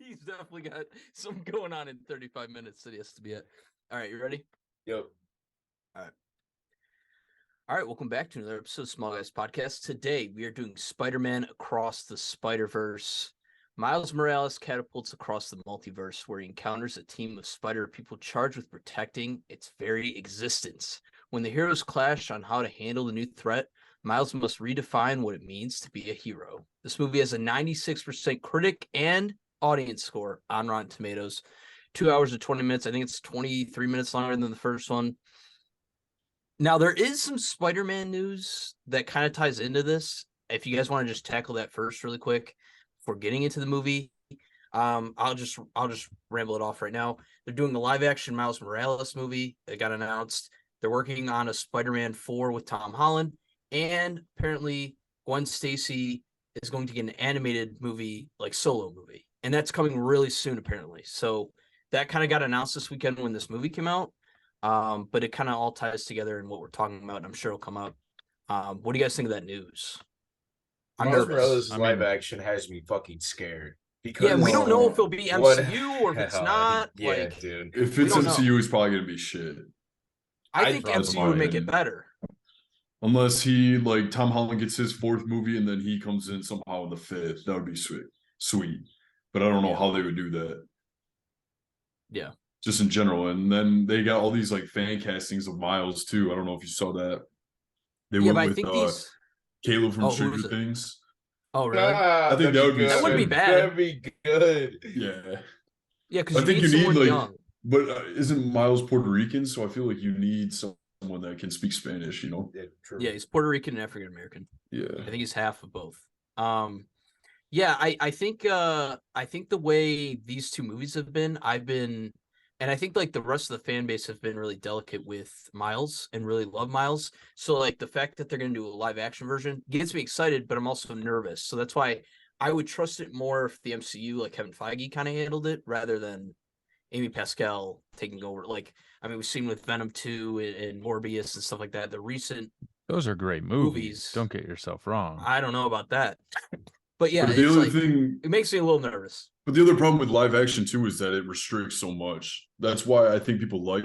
He's definitely got some going on in 35 minutes that he has to be at. All right, you ready? Yep. All right, welcome back to another episode of Small Guys Podcast. Today, we are doing Spider-Man Across the Spider-Verse. Miles Morales catapults across the multiverse, where he encounters a team of spider people charged with protecting its very existence. When the heroes clash on how to handle the new threat, Miles must redefine what it means to be a hero. This movie has a 96% critic and audience score on Rotten Tomatoes. 2 hours and 20 minutes. I think it's 23 minutes longer than the first one. Now, there is some Spider-Man news that kind of ties into this. If you guys want to just tackle that first really quick before getting into the movie, I'll just ramble it off right now. They're doing a live-action Miles Morales movie that got announced. They're working on a Spider-Man 4 with Tom Holland, and apparently Gwen Stacey is going to get an animated movie, like solo movie, and that's coming really soon apparently. So that kind of got announced this weekend when this movie came out. But it kind of all ties together in what we're talking about, and I'm sure it'll come up. What do you guys think of that news? I'm Miles nervous. Morales' live action has me fucking scared. Yeah, we don't know if it'll be What- MCU or if it's not. Yeah, like, dude. If We it's don't MCU, know. it's probably gonna be shit. I think I'd MCU would make it better. Unless he like Tom Holland gets his fourth movie and then he comes in somehow in the fifth. That would be sweet. But I don't know how they would do that. Yeah. Just in general. And then they got all these like fan castings of Miles too. I don't know if you saw that. They Yeah, went but I with think these. Caleb from Oh, who Stranger was it? Things. Oh, really? I think that would be That wouldn't be sick. bad. That'd be good. Yeah. Yeah, because I you think need you need someone like young. but isn't Miles Puerto Rican? So I feel like you need someone that can speak Spanish, you know? Yeah, true. Yeah, he's Puerto Rican and African American. Yeah. I think he's half of both. Yeah, I think the way these two movies have been, and I think like the rest of the fan base have been really delicate with Miles and really love Miles. So like the fact that they're gonna do a live action version gets me excited, but I'm also nervous. So that's why I would trust it more if the MCU, like Kevin Feige, kind of handled it rather than Amy Pascal taking over. Like, I mean, we've seen with Venom 2 and Morbius and stuff like that. The recent Those are great movies. Don't get yourself wrong. I don't know about that. But yeah, But the it's other like, thing, it makes me a little nervous. but the other problem with live action too is that it restricts so much. That's why I think people like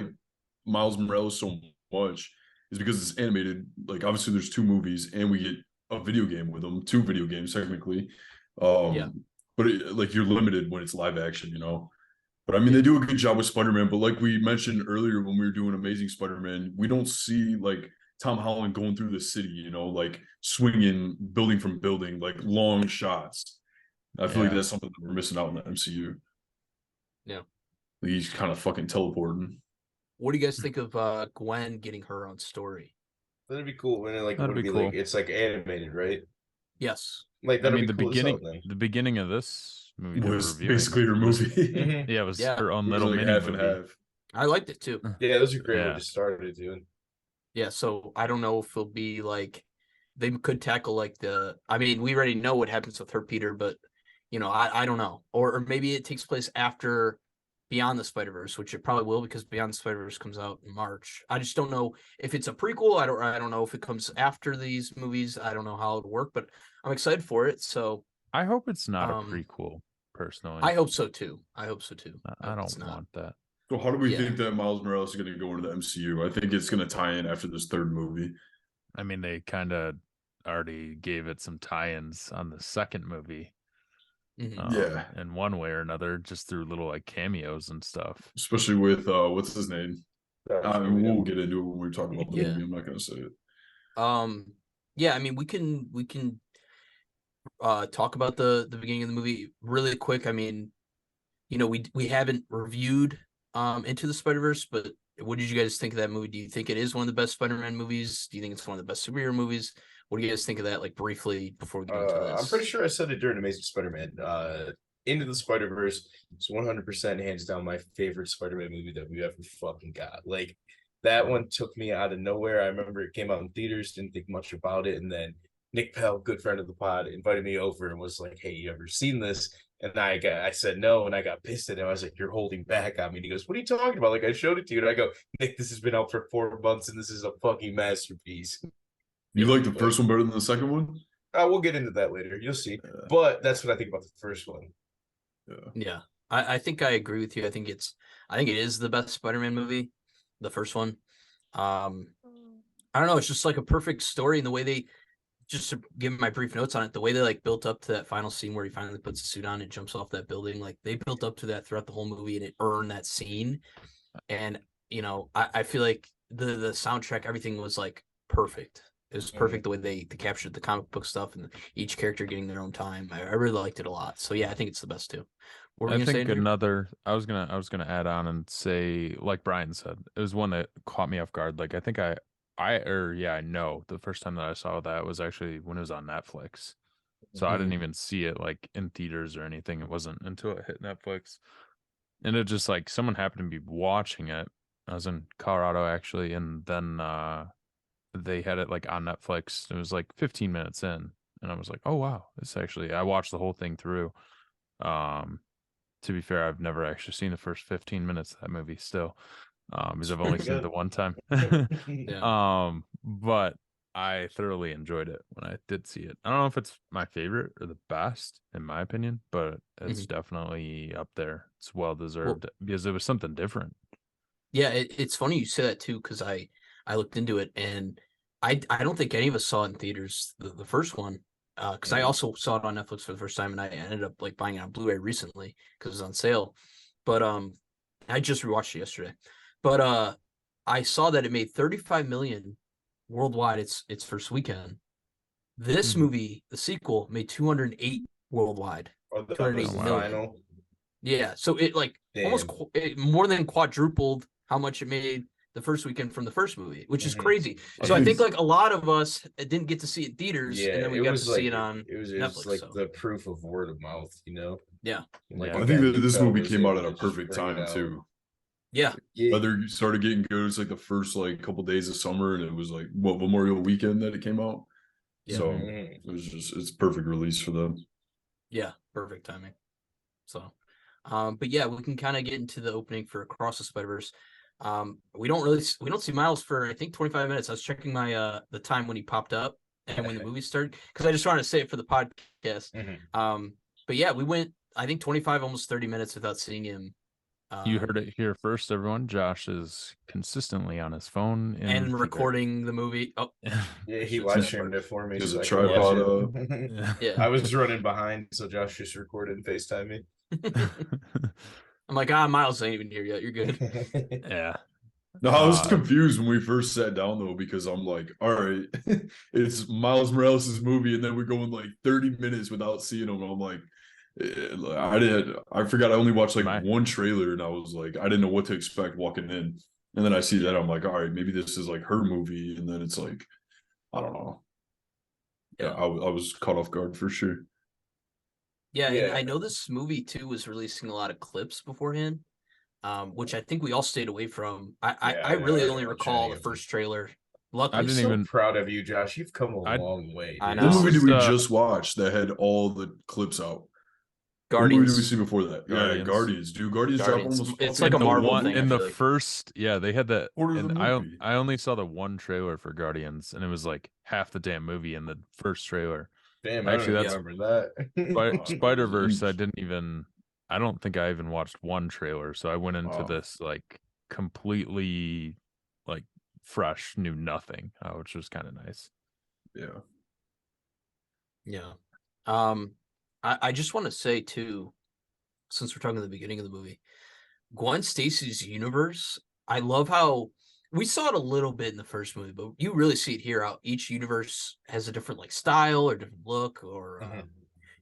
Miles Morales so much, is because it's animated. Like obviously there's two movies and we get a video game with them, two video games technically. Yeah. But like you're limited when it's live action, you know. But I mean, they do a good job with Spider-Man. But like we mentioned earlier when we were doing Amazing Spider-Man, we don't see like Tom Holland going through the city, you know, like swinging building from building, like long shots. I feel like that's something that we're missing out in the MCU. Yeah. Like he's kind of fucking teleporting. What do you guys think of Gwen getting her own story? That'd be cool when it like That'd would be be cool. like it's like animated, right? Yes. Like I that'd mean, be cool as hell, the beginning of this movie It they were was reviewing basically her was- movie. Mhm. Yeah, it was Yeah. her own It was little like mini half movie. and half. I liked it too. Yeah, those are great Yeah. when it started, dude. Yeah, so I don't know if it'll be like they could tackle like I mean, we already know what happens with her Peter, but you know, I don't know. Or maybe it takes place after Beyond the Spider-Verse, which it probably will because Beyond the Spider-Verse comes out in March. I just don't know if it's a prequel. I don't know if it comes after these movies. I don't know how it would work, but I'm excited for it. So I hope it's not a Um, prequel, personally. I hope so too. I I hope it's don't not. want that. So how do we Yeah. think that Miles Morales is going to go into the MCU? I think it's going to tie in after this third movie. I mean, they kind of already gave it some tie-ins on the second movie. Mhm. Yeah. In one way or another, just through little like cameos and stuff. Especially with what's his name? I mean, we'll get into it when we talk about the Yeah. movie. I'm not going to say it. Yeah, I mean, we can talk about the beginning of the movie really quick. I mean, you know, we haven't reviewed Into the Spider-Verse, but what did you guys think of that movie? Do you think it is one of the best Spider-Man movies? Do you think it's one of the best superhero movies? What do you guys think of that, like briefly before we get into this? I'm pretty sure I said it during Amazing Spider-Man. Into the Spider-Verse is 100% hands down my favorite Spider-Man movie that we ever fucking got. Like that one took me out of nowhere. I remember it came out in theaters, didn't think much about it, and then Nick Pell, good friend of the pod, invited me over and was like, "Hey, you ever seen this?" And I said no, and I got pissed at him. I was like, "You're holding back on me." And he goes, "What are you talking about? Like I showed it to you." And I go, "Nick, this has been out for 4 months, and this is a fucking masterpiece." You like the first one better than the second one? We'll get into that later. You'll see. But that's what I think about the first one. Yeah. I think I agree with you. I think it is the best Spider-Man movie, the first one. I don't know, it's just like a perfect story, and the way they, just to give my brief notes on it, the way they like built up to that final scene where he finally puts the suit on and jumps off that building, like they built up to that throughout the whole movie, and it earned that scene. And I feel like the soundtrack, everything was like perfect. It was perfect the way they captured the comic book stuff and each character getting their own time. I really liked it a lot. So yeah, I think it's the best too. What were I you gonna say, think Andrew? I was gonna add on and say, like Brian said, it was one that caught me off guard. Like I think I know the first time that I saw that was actually when it was on Netflix. So I didn't even see it like in theaters or anything. It wasn't until it hit Netflix. And it just like someone happened to be watching it. I was in Colorado actually, and then they had it like on Netflix. It was like 15 minutes in, and I was like, "Oh wow, this actually." I watched the whole thing through. Um, to be fair, I've never actually seen the first 15 minutes of that movie still, because I've only seen it the one time. Yeah. But I thoroughly enjoyed it when I did see it. I don't know if it's my favorite or the best, in my opinion, but it's definitely up there. It's well deserved because it was something different. Yeah, it's funny you say that too, because I looked into it, and I don't think any of us saw it in theaters, the first one, because I also saw it on Netflix for the first time, and I ended up like buying it on Blu-ray recently because it was on sale. But I just rewatched it yesterday. But I saw that it made 35 million worldwide its first weekend. This movie, the sequel, made 208 worldwide. Or that 208 was the million. final. Yeah, so it like almost more than quadrupled how much it made the first weekend from the first movie, which is crazy. So I think like a lot of us didn't get to see it in theaters, and then we got to see it on it was Netflix. like the proof of word of mouth, Yeah. Like I think that this movie came out at a perfect time too. Yeah. Weather started getting good. It's like the first like couple days of summer, and it was like Memorial Weekend that it came out. Yeah. So it was it's perfect release for them. Yeah, perfect timing. So, but yeah, we can kind of get into the opening for Across the Spider-Verse. We don't see Miles for I think 25 minutes. I was checking my the time when he popped up and when the movie started, because I just wanted to say it for the podcast. But yeah, we went I think 25, almost 30 minutes without seeing him. You heard it here first, everyone. Josh is consistently on his phone and recording the movie. Oh, yeah, he live streamed it for me. There's so a I could watch tripod. it. Yeah. I was running behind, so Josh just recorded and FaceTime me. I'm like, Miles ain't even here yet. You're good. Yeah. No, I was confused when we first sat down though, because I'm like, all right, it's Miles Morales' movie, and then we're going like 30 minutes without seeing him. I'm like, I forgot I only watched like one trailer, and I was like, I didn't know what to expect walking in. And then I see that, I'm like, all right, maybe this is like her movie, and then it's like, I don't know. Yeah, I was caught off guard for sure. Yeah, and I know this movie too was releasing a lot of clips beforehand, which I think we all stayed away from. I really only recall the first trailer. Luckily, I'm so proud of you, Josh. You've come a long way. I Dude. know. What movie did we just watch that had all the clips out? Guardians. What movie did we see before that? Guardians. Yeah, Guardians. Dude, Guardians dropped almost. It's like a Marvel thing. In the first, yeah, they had that. And I only saw the one trailer for Guardians, and it was like half the damn movie in the first trailer. Damn, actually, I don't remember that. Spider-Verse. I don't think I even watched one trailer, so I went into this like completely like fresh, knew nothing, which was kind of nice. Yeah. Yeah. I just want to say too, since we're talking at the beginning of the movie, Gwen Stacy's universe, I love how we saw it a little bit in the first movie, but you really see it here. How each universe has a different like style or different look, or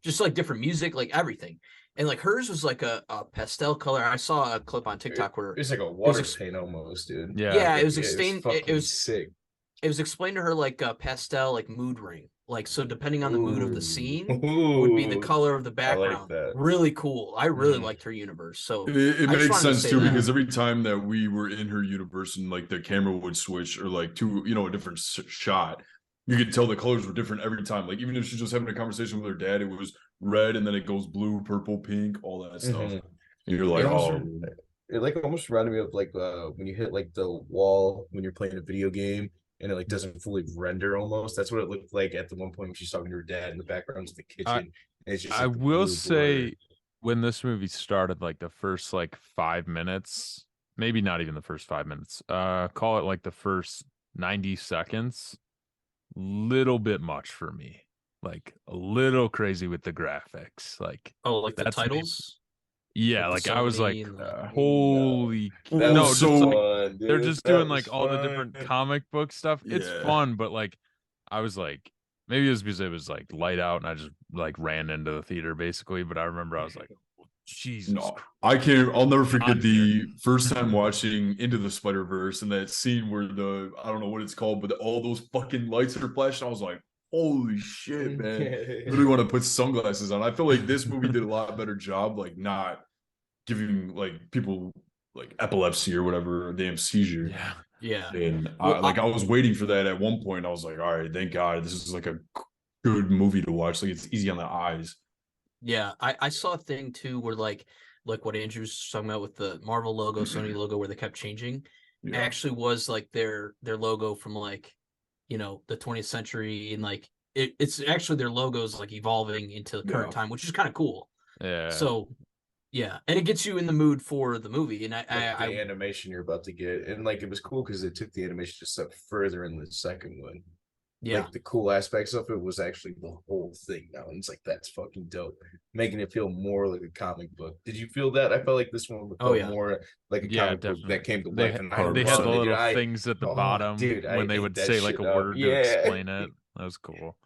just like different music, like everything. And like hers was like a pastel color. I saw a clip on TikTok where it's like a water paint almost, dude. Yeah, it was explained. It was sick. It was explained to her like a pastel, like mood ring. Like, so depending on the mood of the scene would be the color of the background. I like that. Really cool. I really liked her universe. So it makes sense too, because every time that we were in her universe and like the camera would switch or like to, a different shot, you could tell the colors were different every time. Like even if she's just having a conversation with her dad, it was red and then it goes blue, purple, pink, all that stuff. And you're like, it like almost reminded me of like when you hit like the wall when you're playing a video game and it like doesn't fully render almost. That's what it looked like at the one point when she's talking to her dad in the background of the kitchen. It's just I will say when this movie started, like the first like 5 minutes, maybe not even the first 5 minutes, call it like the first 90 seconds, little bit much for me. Like a little crazy with the graphics. Like Oh, like the that's me. titles? Yeah, Like the like I was like, Sony and the... holy That no, was just so like fun, they're dude. just That doing was like all the different fun. comic book stuff. It's Yeah. fun, but like I was like, maybe it was because it was like light out and I just like ran into the theater basically. But I remember I was like, Jesus No, Christ. I can't. I'll never On forget here. the first time watching Into the Spider-Verse and that scene where I don't know what it's called, but all those fucking lights are flashing. I was like, holy shit, man. I really want to put sunglasses on. I feel like this movie did a lot better job, like not giving like people like epilepsy or whatever, a damn seizure. Yeah. Yeah. And Well, I was waiting for that at one point. I was like, all right, thank God. This is like a good movie to watch. Like it's easy on the eyes. Yeah, I saw a thing too where like what Andrew's talking about with the Marvel logo, Sony logo, where they kept changing, Yeah. actually was like their logo from like, the 20th century, and like it's actually their logos like evolving into the current time, which is kind of cool. Yeah. So yeah, and it gets you in the mood for the movie, and Like the animation you're about to get, and like it was cool because it took the animation a step further in the second one. yeah, Like the cool aspects of it was actually the whole thing now, and it's like that's fucking dope, making it feel more like a comic book. Did you feel that? I felt like this one felt yeah. more like a Yeah, comic book that definitely. came to They life, and I had they had the loved it, dude. little things at the bottom dude, when they ate would that say like a shit up. word to Yeah. explain it. That was cool.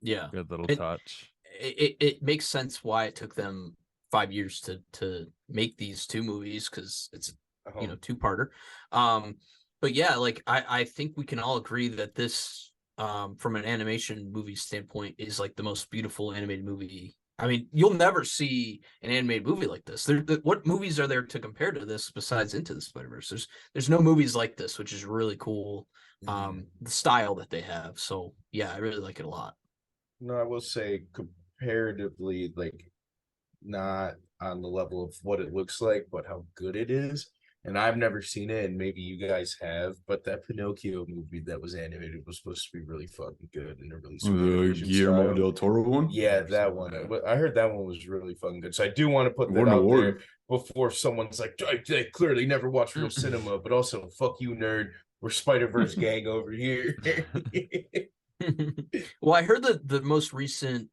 Yeah. Good little And touch. it makes sense why it took them 5 years to make these two movies, because it's two-parter. But yeah, like I think we can all agree that this, from an animation movie standpoint, is like the most beautiful animated movie. I mean, you'll never see an animated movie like this. What movies are there to compare to this besides Into the Spider-Verse? There's no movies like this, which is really cool. The style that they have. So yeah, I really like it a lot. No, I will say comparatively, like not on the level of what it looks like, but how good it is. And I've never seen it, and maybe you guys have, but that Pinocchio movie that was animated was supposed to be really fucking good and a really sweet The animation Guillermo style. del Toro one? Yeah, that one. I heard that one was really fucking good. So I do want to put It that won an out there award. before someone's like, I clearly never watched real cinema, but also, fuck you, nerd. We're Spider-Verse gang over here. Well, I heard that the most recent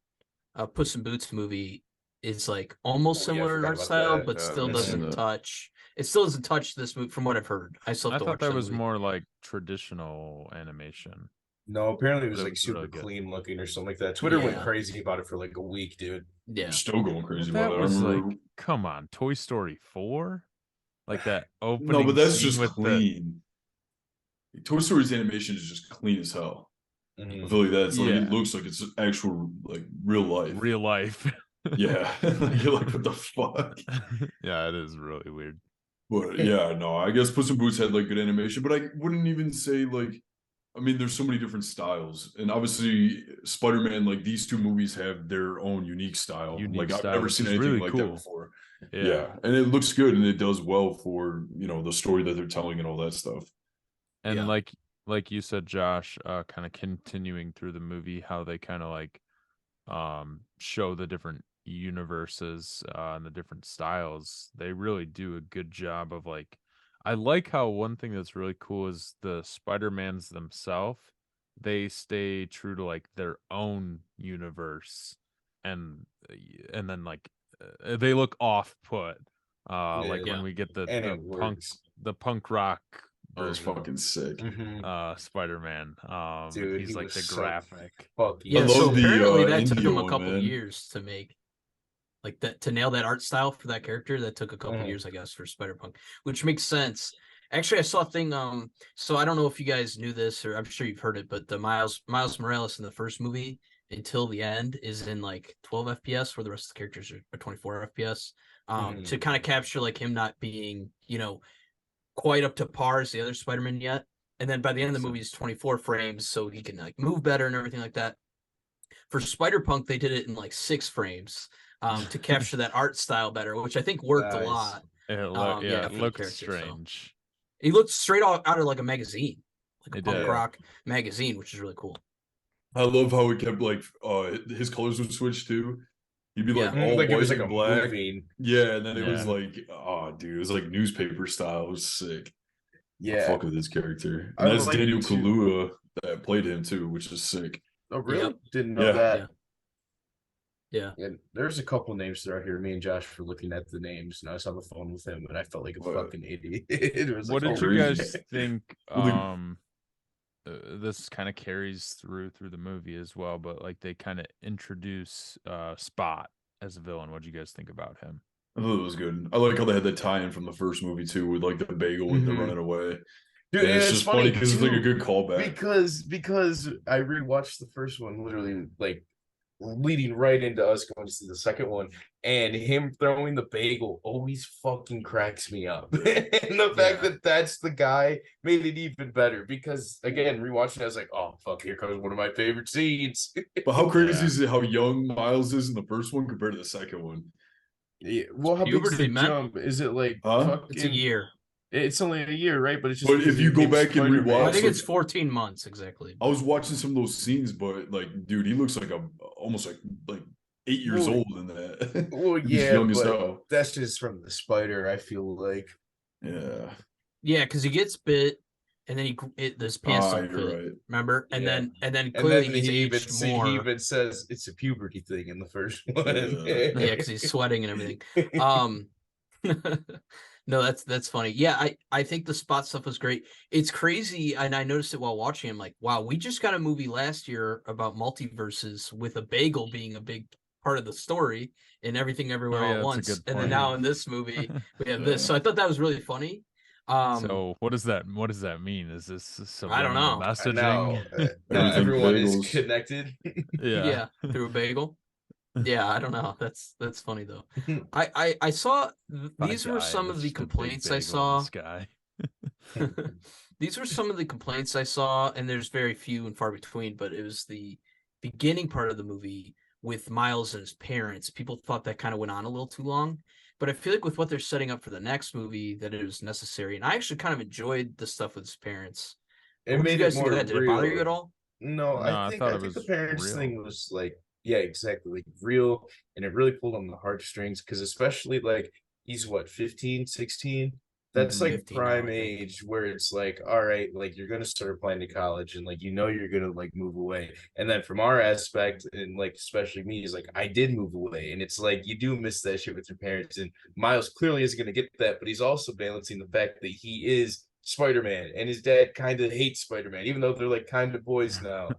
Puss in Boots movie is like almost Oh, yeah, I similar in forgot art about style, that. but Yeah, still I've seen doesn't that. touch. It still doesn't touch this movie, from what I've heard. I still have I to thought watch that that was movie. more like traditional animation. No, apparently it was But it like was super really good. clean looking or something like that. Twitter went Yeah. crazy about it for like a week, dude. Yeah, I'm still going crazy That about it. I was remember. like, come on, Toy Story 4? Like that opening No, but that's scene just with clean. Toy Story's animation is just clean as hell. Mhm. I feel like that's like Yeah. it looks like it's actual like real life. real life. Yeah. You're like, what the fuck? Yeah, it is really weird. But yeah, no, I guess Puss in Boots had like good animation, but I wouldn't even say like I mean, there's so many different styles. And obviously Spider-Man, like these two movies have their own unique style. Unique Like I've style, never which seen is anything really like that cool. before. Yeah. Yeah. And it looks good and it does well for, the story that they're telling and all that stuff. And Yeah. like you said, Josh, kind of continuing through the movie, how they kind of like show the different universes and the different styles. They really do a good job of like I like how one thing that's really cool is the Spider-Mans themselves, they stay true to like their own universe and then like they look off put. Like Yeah. when we get the And it works. punk rock That was version fucking sick. Mhm. Spider-Man. Dude, He's he like was the so graphic. fucking yeah. love So the, apparently that took India them a one, couple man. years to make, like that, to nail that art style for that character. That took a couple Mhm. years, I guess, for Spider-Punk, which makes sense. Actually, I saw a thing. So I don't know if you guys knew this, or I'm sure you've heard it, but the Miles Morales in the first movie until the end is in like 12 FPS, where the rest of the characters are 24 FPS. To kind of capture like him not being, quite up to par as the other Spider-Man yet. And then by the end of the movie, it's 24 frames, so he can like move better and everything like that. For Spider-Punk, they did it in like 6 frames, to capture that art style better, which I think worked a Nice. lot. It For the looked character, so. strange. He looked straight out of like a magazine, like a It punk did. rock magazine, which is really cool. I love how it kept like his colors would switch too. He'd be like Yeah. all Like it white was like and a black. movie. Yeah, and then it was Yeah. like, oh, dude, it was like newspaper style. It was sick. I Yeah, fuck with this character, I and that's like Daniel to. Kaluuya that played him too, which is sick. Oh, really? Yep. Didn't know Yeah. that. Yeah. And there's a couple names throughout here. Me and Josh were looking at the names, and I was on the phone with him, and I felt like a What? fucking idiot. It was What like, did you crazy. guys think? Well, This kind of carries through the movie as well, but like they kind of introduce Spot as a villain. What do you guys think about him? I thought it was good. I like how they had the tie-in from the first movie too, with like the bagel and the Mhm. running away. Dude, And and it's it's just funny funny because it's like a too, good callback. because I rewatched the first one literally like leading right into us going to see the second one, and him throwing the bagel always fucking cracks me up. And the fact Yeah. that that's the guy made it even better because again, rewatching it, I was like, oh fuck, here comes one of my favorite scenes. But how crazy Yeah. is it how young Miles is in the first one compared to the second one? Yeah, well, how big's the puberty, man. jump? Is it like Huh? It's a fucking? year. It's only a year, right? But it's just But because if he you go became back and Spider-Man. rewatch, I think like- it's 14 months exactly. I was watching some of those scenes, but like, dude, he looks like almost like 8 years Well, old in that. Well, He's yeah, young as but hell. that's just from the spider. I feel like. Yeah. Yeah, because he gets bit, and then his pants don't You're fit. right. Remember, and Yeah. then And clearly then he's he aged more. he even says it's a puberty thing in the first one. Yeah. Yeah, because he's sweating and everything. No, that's funny. Yeah, I think the Spot stuff was great. It's crazy, and I noticed it while watching. I'm like, wow, we just got a movie last year about multiverses with a bagel being a big part of the story and everything everywhere Oh, yeah, all at that's a once. good And then point. now in this movie we have this. Yeah. So I thought that was really funny. So what does that mean? Is this I don't subliminal know. I know. messaging? Now Everything's everyone is bagels. connected. yeah, through a bagel. Yeah, I don't know. That's funny though. I saw these were some of the complaints I saw. These were some of the complaints I saw, and there's very few and far between, but it was the beginning part of the movie with Miles and his parents. People thought that kind of went on a little too long, but I feel like with what they're setting up for the next movie, that it was necessary. And I actually kind of enjoyed the stuff with his parents. It What did made you it guys think more of that? Did real. it bother you at all? No, No, I I think thought I it think the was parents real. thing was like, yeah, exactly, like real, and it really pulled on the heartstrings because especially like he's what 15, 16. That's like 15 now, prime I think. age where it's like, all right, like you're gonna start applying to college and like you're gonna like move away. And then from our aspect, and like especially me, is like I did move away, and it's like you do miss that shit with your parents. And Miles clearly isn't gonna get that, but he's also balancing the fact that he is Spider-Man, and his dad kind of hates Spider-Man, even though they're like kind of boys now.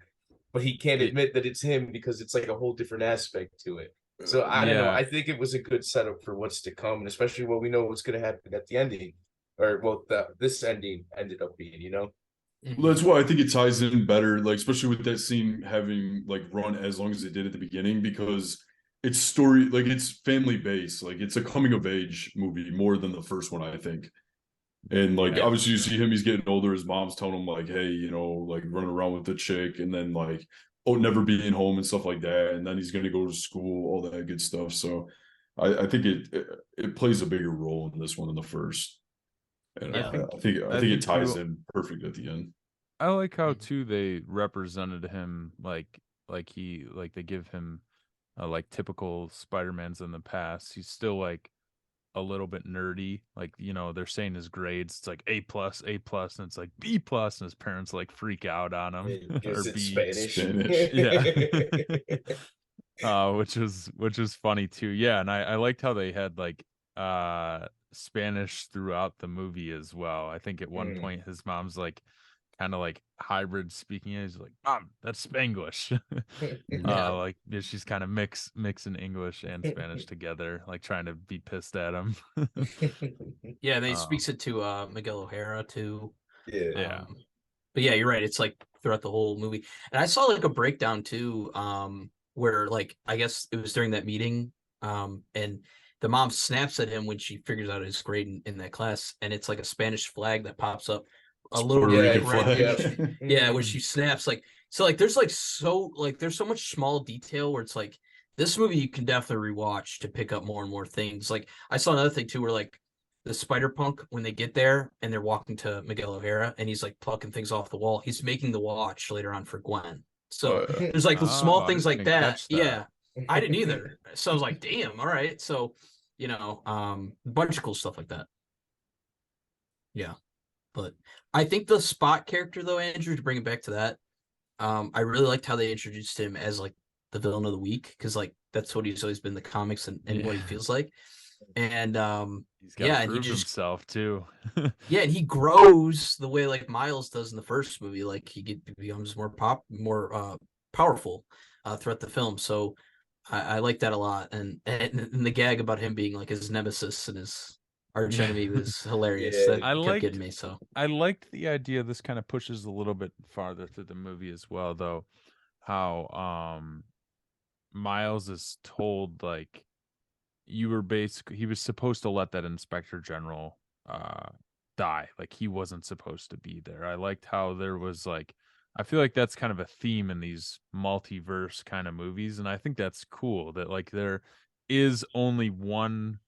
But he can't admit that it's him because it's like a whole different aspect to it. So I don't know. Yeah. I think it was a good setup for what's to come, and especially what we know what's going to happen at the ending, or well, this ending ended up being, you know. Well, that's why I think it ties in better, like especially with that scene having like run as long as it did at the beginning, because it's story, like it's family based, like it's a coming of age movie more than the first one, I think. And like Yeah, obviously you see him, he's getting older, his mom's telling him like, hey, you know, like running around with the chick, and then like, oh, never being home and stuff like that, and then he's gonna go to school, all that good stuff. So I think it plays a bigger role in this one than the first. And Yeah. I think it ties in perfect at the end. I like how too they represented him like they give him like typical Spider-Mans in the past. He's still like a little bit nerdy, like, you know, they're saying his grades, it's like A+, and it's like B+, and his parents like freak out on him. Is Or it B. Spanish? Yeah. Which was funny too. Yeah, and I liked how they had like Spanish throughout the movie as well. I think at one point his mom's like kind of like hybrid speaking. He's like, Mom, that's Spanglish. Like she's kind of mixing English and Spanish together, like trying to be pissed at him. Yeah, and he speaks it to Miguel O'Hara too. Yeah. But yeah, you're right. It's like throughout the whole movie. And I saw like a breakdown too, where like I guess it was during that meeting, and the mom snaps at him when she figures out his grade in that class, and it's like a Spanish flag that pops up a little Puerto bit Rican right flag. yeah, when she snaps, like so like there's so much small detail where it's like this movie you can definitely rewatch to pick up more and more things. Like I saw another thing too where like the Spider-Punk, when they get there and they're walking to Miguel O'Hara and he's like plucking things off the wall, he's making the watch later on for Gwen. So there's like the small I things like didn't that. catch that. Yeah. I didn't either. So I was like, damn, all right. So, a bunch of cool stuff like that. Yeah. But I think the Spot character, though, Andrew, to bring it back to that, I really liked how they introduced him as like the villain of the week, because like that's what he's always been in the comics and what he feels like. And He's got to prove himself too. Yeah, and he grows the way like Miles does in the first movie. Like he becomes more powerful throughout the film. So I like that a lot. And the gag about him being like his nemesis and his arch enemy was hilarious. Yeah. That kept getting me. So I liked the idea. This kind of pushes a little bit farther through the movie as well, though. How Miles is told like he was supposed to let that Inspector General die. Like he wasn't supposed to be there. I liked how there was like, I feel like that's kind of a theme in these multiverse kind of movies, and I think that's cool that like there is only one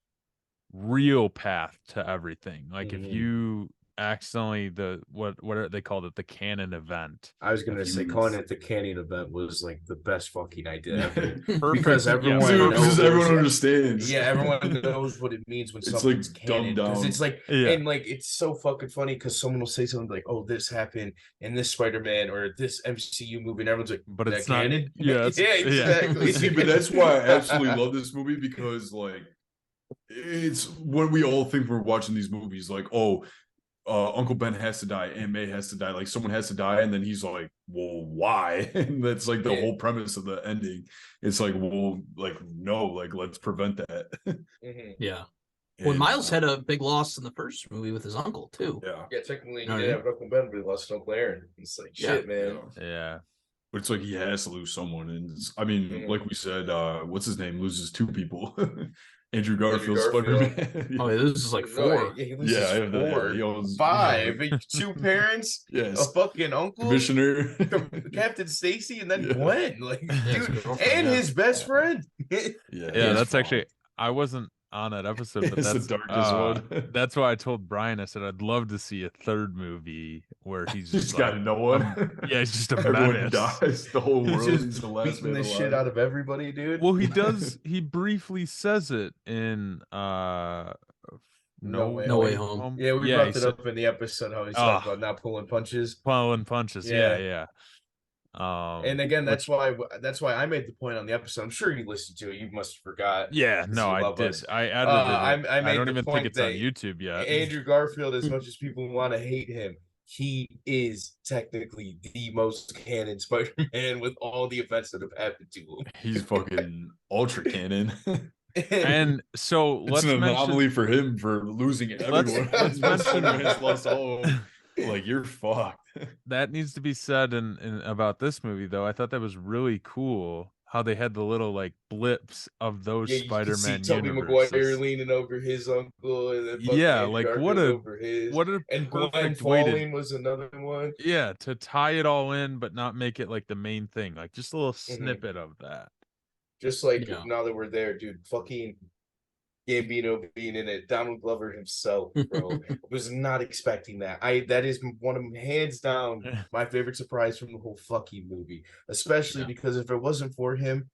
real path to everything. Like if you accidentally what are they called it, the canon event. I was gonna say calling it the canon event was like the best fucking idea ever. Perfect. Because everyone everyone understands. Yeah, everyone knows what it means when it's something's like canon. dumbed Because down. it's like and like it's so fucking funny because someone will say something like, "Oh, this happened in this Spider-Man or this MCU movie," and everyone's like, but it's not canon. Yeah, exactly. See, but that's why I absolutely love this movie, because like it's when we all think we're watching these movies, like, oh, Uncle Ben has to die, Aunt May has to die, like someone has to die, and then he's like, well, why? And that's like the whole premise of the ending. It's like, well, like no, like let's prevent that. Yeah. When Miles had a big loss in the first movie with his uncle too. Yeah, technically he did have Uncle Ben, but he lost Uncle Aaron. It's like shit, man. Yeah. But it's like he has to lose someone, and I mean, like we said, what's his name loses two people. Andrew Garfield. Spider-Man. Oh, this is like 4. He loses 4. He owns 5. 2 parents, a fucking uncle, commissioner, Captain Stacey, and then Gwen. Like, dude, and his best friend. Yeah, that's actually, I wasn't on that episode, but that's the darkest one. That's why I told Brian, I said I'd love to see a third movie where he's just like, got no one. Yeah, he's just a everyone menace. Dies. The whole world is the last beating the shit out of everybody, dude. Well, he does. He briefly says it in No Way Home. Yeah, we brought it up in the episode how he's talking about not pulling punches. Pulling punches. Yeah. And again, that's why I made the point on the episode. I'm sure you listened to it. You must have forgot. Yeah, no, I did. Us. I edited it. I don't even think it's on YouTube yet. Andrew Garfield, as much as people want to hate him, he is technically the most canon Spider-Man with all the events that have happened to him. He's fucking ultra canon. And so it's an anomaly for him for losing everyone. Let's mention has lost all. Like, you're fucked. That needs to be said in about this movie, though. I thought that was really cool how they had the little like blips of those Spider-Man universes. Tobey Maguire leaning over his uncle, and then like what a and Gwen falling was another one. Yeah, to tie it all in, but not make it like the main thing. Like just a little snippet of that. Just like now that we're there, dude, fucking Gambino being in it, Donald Glover himself, bro, was not expecting that. That is one of hands down my favorite surprise from the whole fucking movie, especially because if it wasn't for him,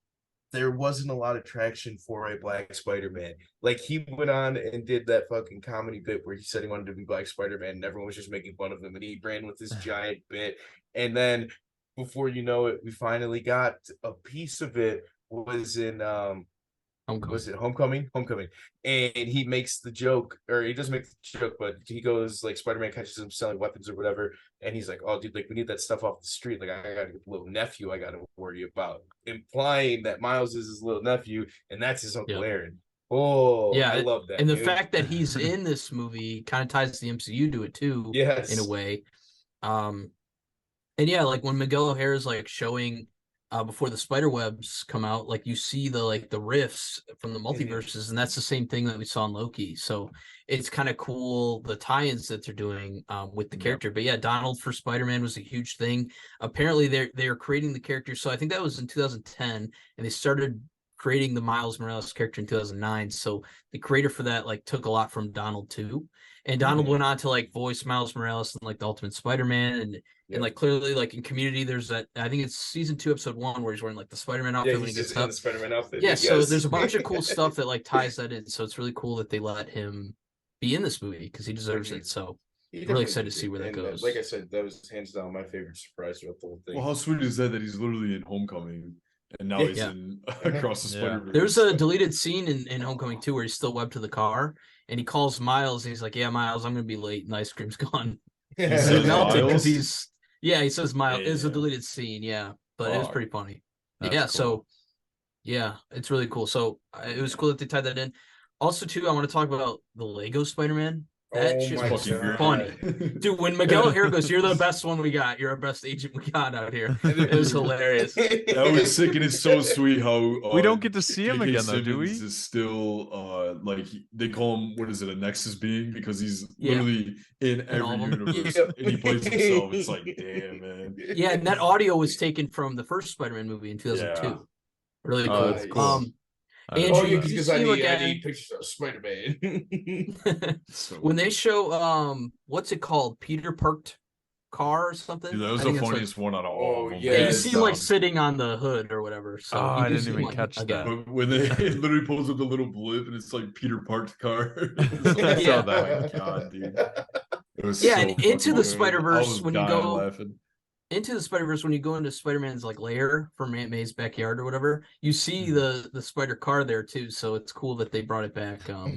there wasn't a lot of traction for a Black Spider-Man. Like he went on and did that fucking comedy bit where he said he wanted to be Black Spider-Man, and everyone was just making fun of him, and he ran with this giant bit, and then before you know it, we finally got a piece of it. Was in Homecoming? Homecoming. And he makes the joke, or he doesn't make the joke, but he goes like Spider-Man catches him selling weapons or whatever, and he's like, "Oh, dude, like we need that stuff off the street. Like I got a little nephew I got to worry about," implying that Miles is his little nephew, and that's his Uncle Aaron. Oh, yeah, I love that. And the fact that he's in this movie kind of ties the MCU to it too, in a way. And yeah, like when Miguel O'Hara's like showing. Before the spider webs come out, like you see the rifts from the multiverses, and that's the same thing that we saw in Loki. So it's kind of cool the tie-ins that they're doing with the character. But yeah, Donald for Spider-Man was a huge thing. Apparently, they're creating the character. So I think that was in 2010, and they started creating the Miles Morales character in 2009. So the creator for that like took a lot from Donald too. And Donald went on to like voice Miles Morales and like the Ultimate Spider-Man and like clearly like in Community there's that I think it's season 2 episode 1 where he's wearing like the Spider-Man outfit when he gets up. The Spider-Man outfit. Yeah, so there's a bunch of cool stuff that like ties that in. So it's really cool that they let him be in this movie because he deserves it. So I'm really excited to see where that goes. Like I said, that was hands down my favorite surprise throughout the whole thing. Well, how sweet is that he's literally in Homecoming and now he's in Across the Spider-Verse. There's a deleted scene in Homecoming 2 where he's still webbed to the car and he calls Miles and he's like, "Yeah, Miles, I'm gonna be late and the ice cream's gone." He melted because he says Miles. It's a deleted scene, but it was pretty funny. That's cool. So it's really cool. So it was cool that they tied that in. Also, too, I want to talk about the Lego Spider-Man. That shit's fucking funny. Dude, when Miguel here goes, "You're the best one we got. You're our best agent we got out here." It was hilarious. That was sick, and it's so sweet how we don't get to see him again, though, do we? Is still like they call him, what is it, a Nexus being, because he's literally in every universe and he plays himself. It's like, damn, man. Yeah, and that audio was taken from the first Spider-Man movie in 2002. Really cool. That's cool. Andrew, because I need pictures of Spider-Man. When they show what's it called, Peter Parked car or something? Dude, that was the funniest one out of all of them. Yeah, you see him like sitting on the hood or whatever. So I didn't even catch that. But when they it literally pulls up the little blip and it's like Peter Parked car. I saw that. Oh, God, dude. It was and Into the Spider-Verse when you go laughing. Into the Spider-Verse, when you go into Spider-Man's like lair from Aunt May's backyard or whatever, you see the spider car there too. So it's cool that they brought it back. Now,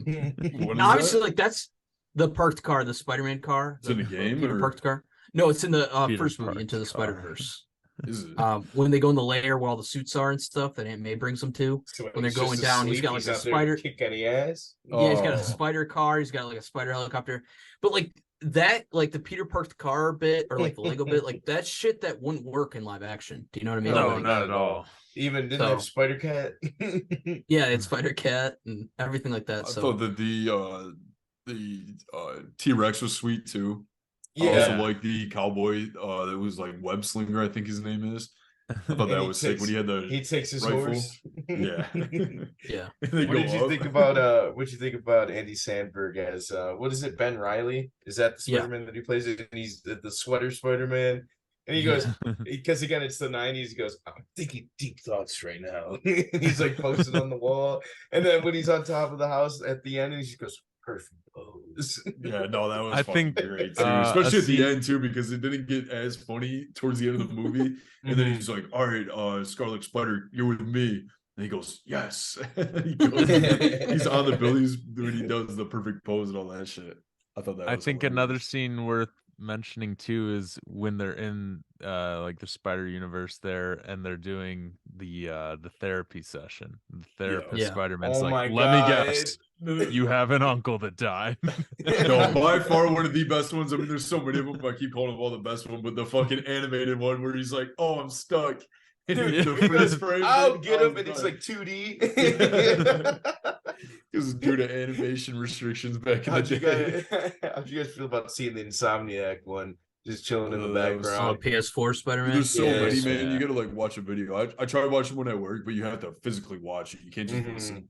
obviously, like that's the parked car, the Spider-Man car. It's in the game, Peter Parked car. No, it's in the first movie, Into the Spider-Verse. Is it? When they go in the lair where all the suits are and stuff that Aunt May brings them to. So when they're going down, he's got like a spider. Kick any ass. Yeah, he's got a spider car. He's got like a spider helicopter. But like that, like the Peter Parked car bit or like the Lego bit, like that shit that wouldn't work in live action. Do you know what I mean? No, like, not at all. Even didn't have Spider Cat. Yeah, it's Spider Cat and everything like that. I thought that the T-Rex was sweet too. Yeah. I also like the cowboy that was like Web Slinger, I think his name is. I thought that was sick when he had he takes his rifle. horse. Yeah. Yeah. What did you think about Andy Samberg as what is it, Ben Reilly? Is that the Spider-Man that he plays? And he's the sweater Spider-Man. And he goes, because again it's the 90s, he goes, "I'm thinking deep thoughts right now." He's like posted on the wall. And then when he's on top of the house at the end, he just goes, "Perfect pose." Yeah, no, that was I think great too. Especially at the end too, because it didn't get as funny towards the end of the movie. And then he's like, "All right, Scarlet Spider, you're with me." And he goes, "Yes." He's on the bill. He's when he does the perfect pose and all that shit. I thought that. I think another scene worth mentioning too is when they're in like the Spider Universe there and they're doing the therapy session. The therapist Spider-Man's like, "Let me guess, you have an uncle that died." No, by far one of the best ones. I mean, there's so many of them. I keep calling them all the best one, but the fucking animated one where he's like, "Oh, I'm stuck." I'll get him, and it's like 2D. Because due to animation restrictions back in the day. How'd you guys feel about seeing the Insomniac one just chilling in the background? PS4 Spider-Man. There's so many, man. You gotta like watch a video. I try watching when I work, but you have to physically watch it. You can't just listen.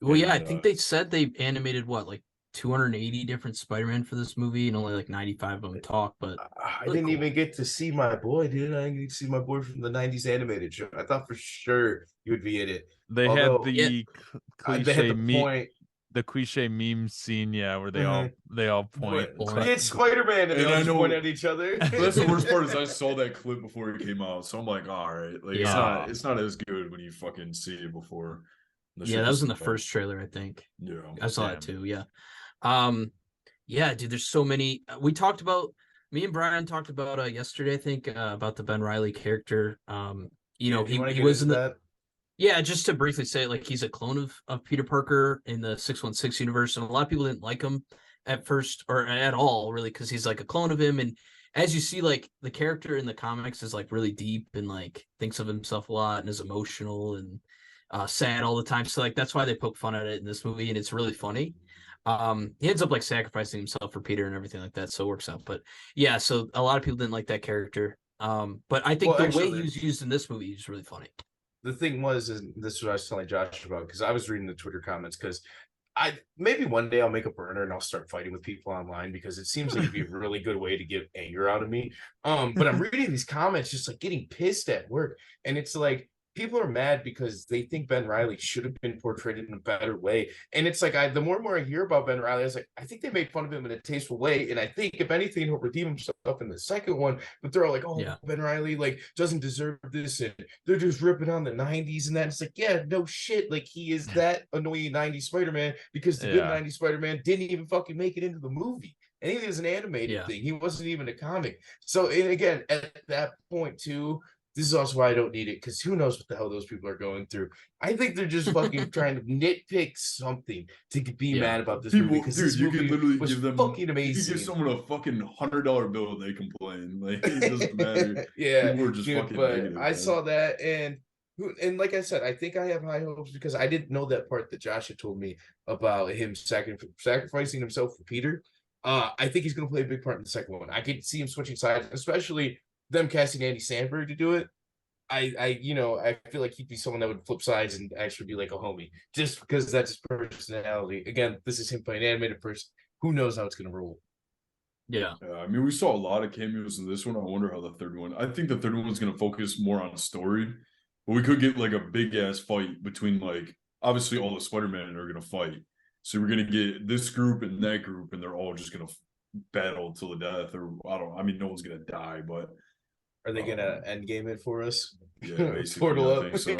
Well, I think they said they animated like 280 different Spider-Man for this movie, and only like 95 of them talk. But I didn't even get to see my boy, dude. I didn't get to see my boy from the 90s animated show. I thought for sure you would be in it. They had the cliche the cliche meme scene, where they all point. It's Spider-Man, and they all point at each other. That's the worst part is I saw that clip before it came out, so I'm like, all right, like it's not as good when you fucking see it before. That was in the first trailer, I think. Yeah, I saw it too. Dude, there's so many. Me and Brian talked about yesterday, I think, about the Ben Reilly character. He was in that. Yeah, just to briefly say, like, he's a clone of Peter Parker in the 616 universe, and a lot of people didn't like him at first or at all, really, because he's like a clone of him. And as you see, like, the character in the comics is like really deep and like thinks of himself a lot and is emotional and sad all the time. So like that's why they poke fun at it in this movie, and it's really funny. He ends up like sacrificing himself for Peter and everything like that, so it works out. But yeah, so a lot of people didn't like that character. But I think way he was used in this movie is really funny. the thing was, and this is what I was telling Josh about, because I was reading the Twitter comments, because maybe one day I'll make a burner and I'll start fighting with people online, because it seems like it'd be a really good way to get anger out of me. But I'm reading these comments just like getting pissed at work, and it's like people are mad because they think Ben Reilly should have been portrayed in a better way. And it's like the more and more I hear about Ben Reilly, I was like, I think they made fun of him in a tasteful way. And I think if anything, he'll redeem himself in the second one. But they're all like, oh, yeah, Ben Reilly like doesn't deserve this, and they're just ripping on the 90s and that. It's like, yeah, no shit. Like he is that annoying 90s Spider-Man, because the good 90s Spider-Man didn't even fucking make it into the movie. And he was an animated thing. He wasn't even a comic. So, and again, at that point too, this is also why I don't need it, because who knows what the hell those people are going through. I think they're just fucking trying to nitpick something to be mad about this movie. Because this movie literally was give them fucking amazing. You can give someone a fucking $100 bill, they complain. Like it doesn't matter. Yeah, people are just fucking but negative, I saw that, and like I said, I think I have high hopes, because I didn't know that part that Josh had told me about him sacrificing himself for Peter. I think he's going to play a big part in the second one. I could see him switching sides, especially them casting Andy Samberg to do it. I feel like he'd be someone that would flip sides and actually be like a homie, just because that's his personality. Again, this is him playing an animated person. Who knows how it's going to roll? Yeah. I mean, we saw a lot of cameos in this one. I wonder how the third one. I think the third one's going to focus more on story, but we could get like a big ass fight between, like, obviously all the Spider-Man are going to fight. So we're going to get this group and that group, and they're all just going to battle till the death, or I mean, no one's going to die, but are they gonna end game it for us? Yeah, basically. I think so.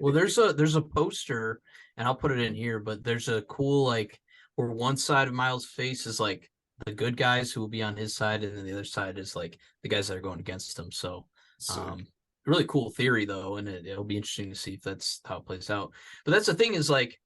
Well, there's a poster, and I'll put it in here, but there's a cool, like, where one side of Miles' face is like the good guys who will be on his side, and then the other side is like the guys that are going against him. So really cool theory though, and it'll be interesting to see if that's how it plays out. But that's the thing, is like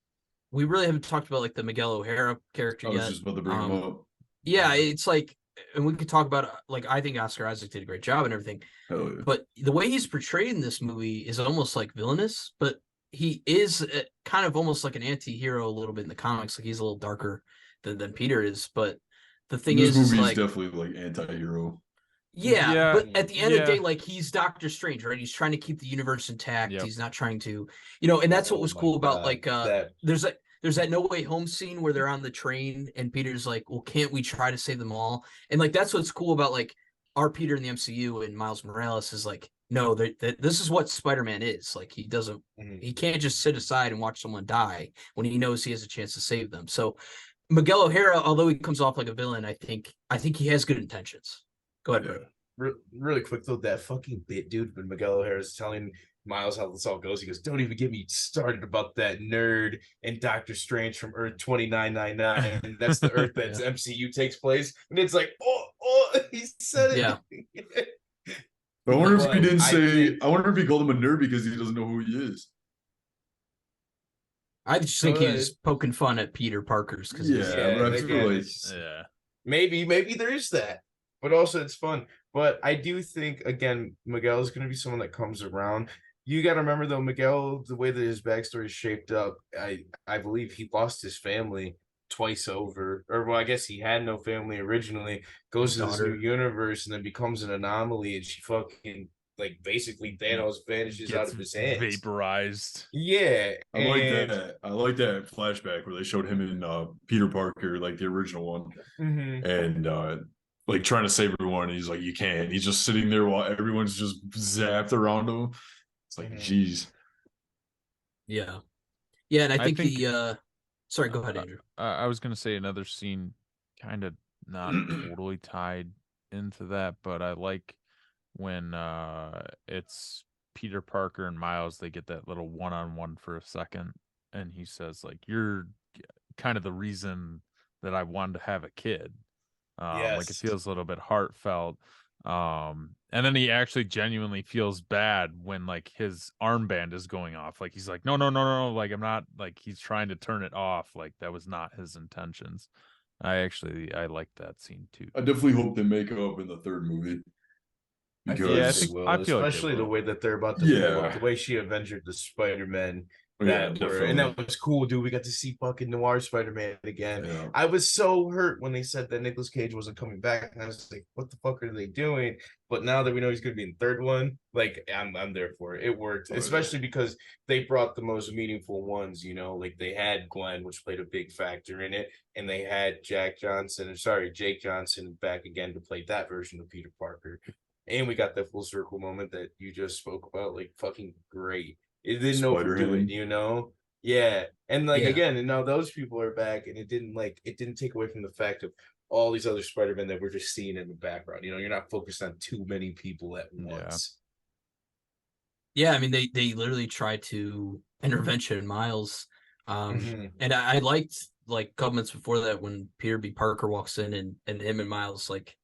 we really haven't talked about like the Miguel O'Hara character yet. I was just about to bring him up. Yeah, it's like, and we could talk about, like, I think Oscar Isaac did a great job and everything. Hell yeah. But the way he's portrayed in this movie is almost like villainous, but he is kind of almost like an anti-hero a little bit in the comics. Like he's a little darker than Peter is. But the thing this is movie like, definitely like anti-hero. Yeah, but at the end of the day, like, he's Doctor Strange, right? He's trying to keep the universe intact. Yep. He's not trying to, and that's what was cool about, like, there's that No Way Home scene where they're on the train and Peter's like, well, can't we try to save them all? And like, that's what's cool about like our Peter in the MCU and Miles Morales is like, no, this is what Spider-Man is. Like, he can't just sit aside and watch someone die when he knows he has a chance to save them. So Miguel O'Hara, although he comes off like a villain, I think he has good intentions. Go ahead, bro. Really quick though, that fucking bit, dude, when Miguel O'Hara is telling Miles how this all goes, he goes, "Don't even get me started about that nerd and Doctor Strange from Earth 2999, and that's the Earth that's MCU takes place." And it's like, he said it. Yeah. But I wonder if he didn't say. I wonder if he called him a nerd because he doesn't know who he is. I just think he's poking fun at Peter Parker's because maybe there is that, but also it's fun. But I do think, again, Miguel is going to be someone that comes around. You got to remember, though, Miguel, the way that his backstory is shaped up, I believe he lost his family twice over. Or, well, I guess he had no family originally, goes to this new universe, and then becomes an anomaly, and she fucking, like, basically Thanos vanishes out of his hands. Vaporized. Yeah. I like that flashback where they showed him in Peter Parker, like the original one. Mm-hmm. And, like, trying to save everyone, and he's like, you can't. He's just sitting there while everyone's just zapped around him. It's like, geez. Yeah. Yeah, and I think the sorry, go ahead, Andrew. I was gonna say another scene kind of not totally tied into that, but I like when it's Peter Parker and Miles, they get that little one-on-one for a second, and he says, like, you're kind of the reason that I wanted to have a kid. Like, it feels a little bit heartfelt. And then he actually genuinely feels bad when, like, his armband is going off. Like, he's like, no, like, I'm not, like, he's trying to turn it off. Like, that was not his intentions. I like that scene too. I definitely hope they make up in the third movie. Because I feel especially the way that they're about to the way she avenged the Spider-Man and definitely. that was cool, dude. We got to see fucking Noir Spider-Man again. Yeah. I was so hurt when they said that Nicolas Cage wasn't coming back, and I was like, what the fuck are they doing? But now that we know he's gonna be in the third one, like I'm there for it. It worked, especially because they brought the most meaningful ones, you know, like they had Gwen, which played a big factor in it, and they had Jake Johnson back again to play that version of Peter Parker. And we got that full circle moment that you just spoke about, like fucking great. It didn't overdo it, you know? Yeah. And like again, and now those people are back, and it didn't take away from the fact of all these other Spider-Men that we're just seeing in the background. You know, you're not focused on too many people at once. Yeah, I mean they literally tried to intervention Miles. And I liked like a couple minutes before that when Peter B. Parker walks in and him and Miles like,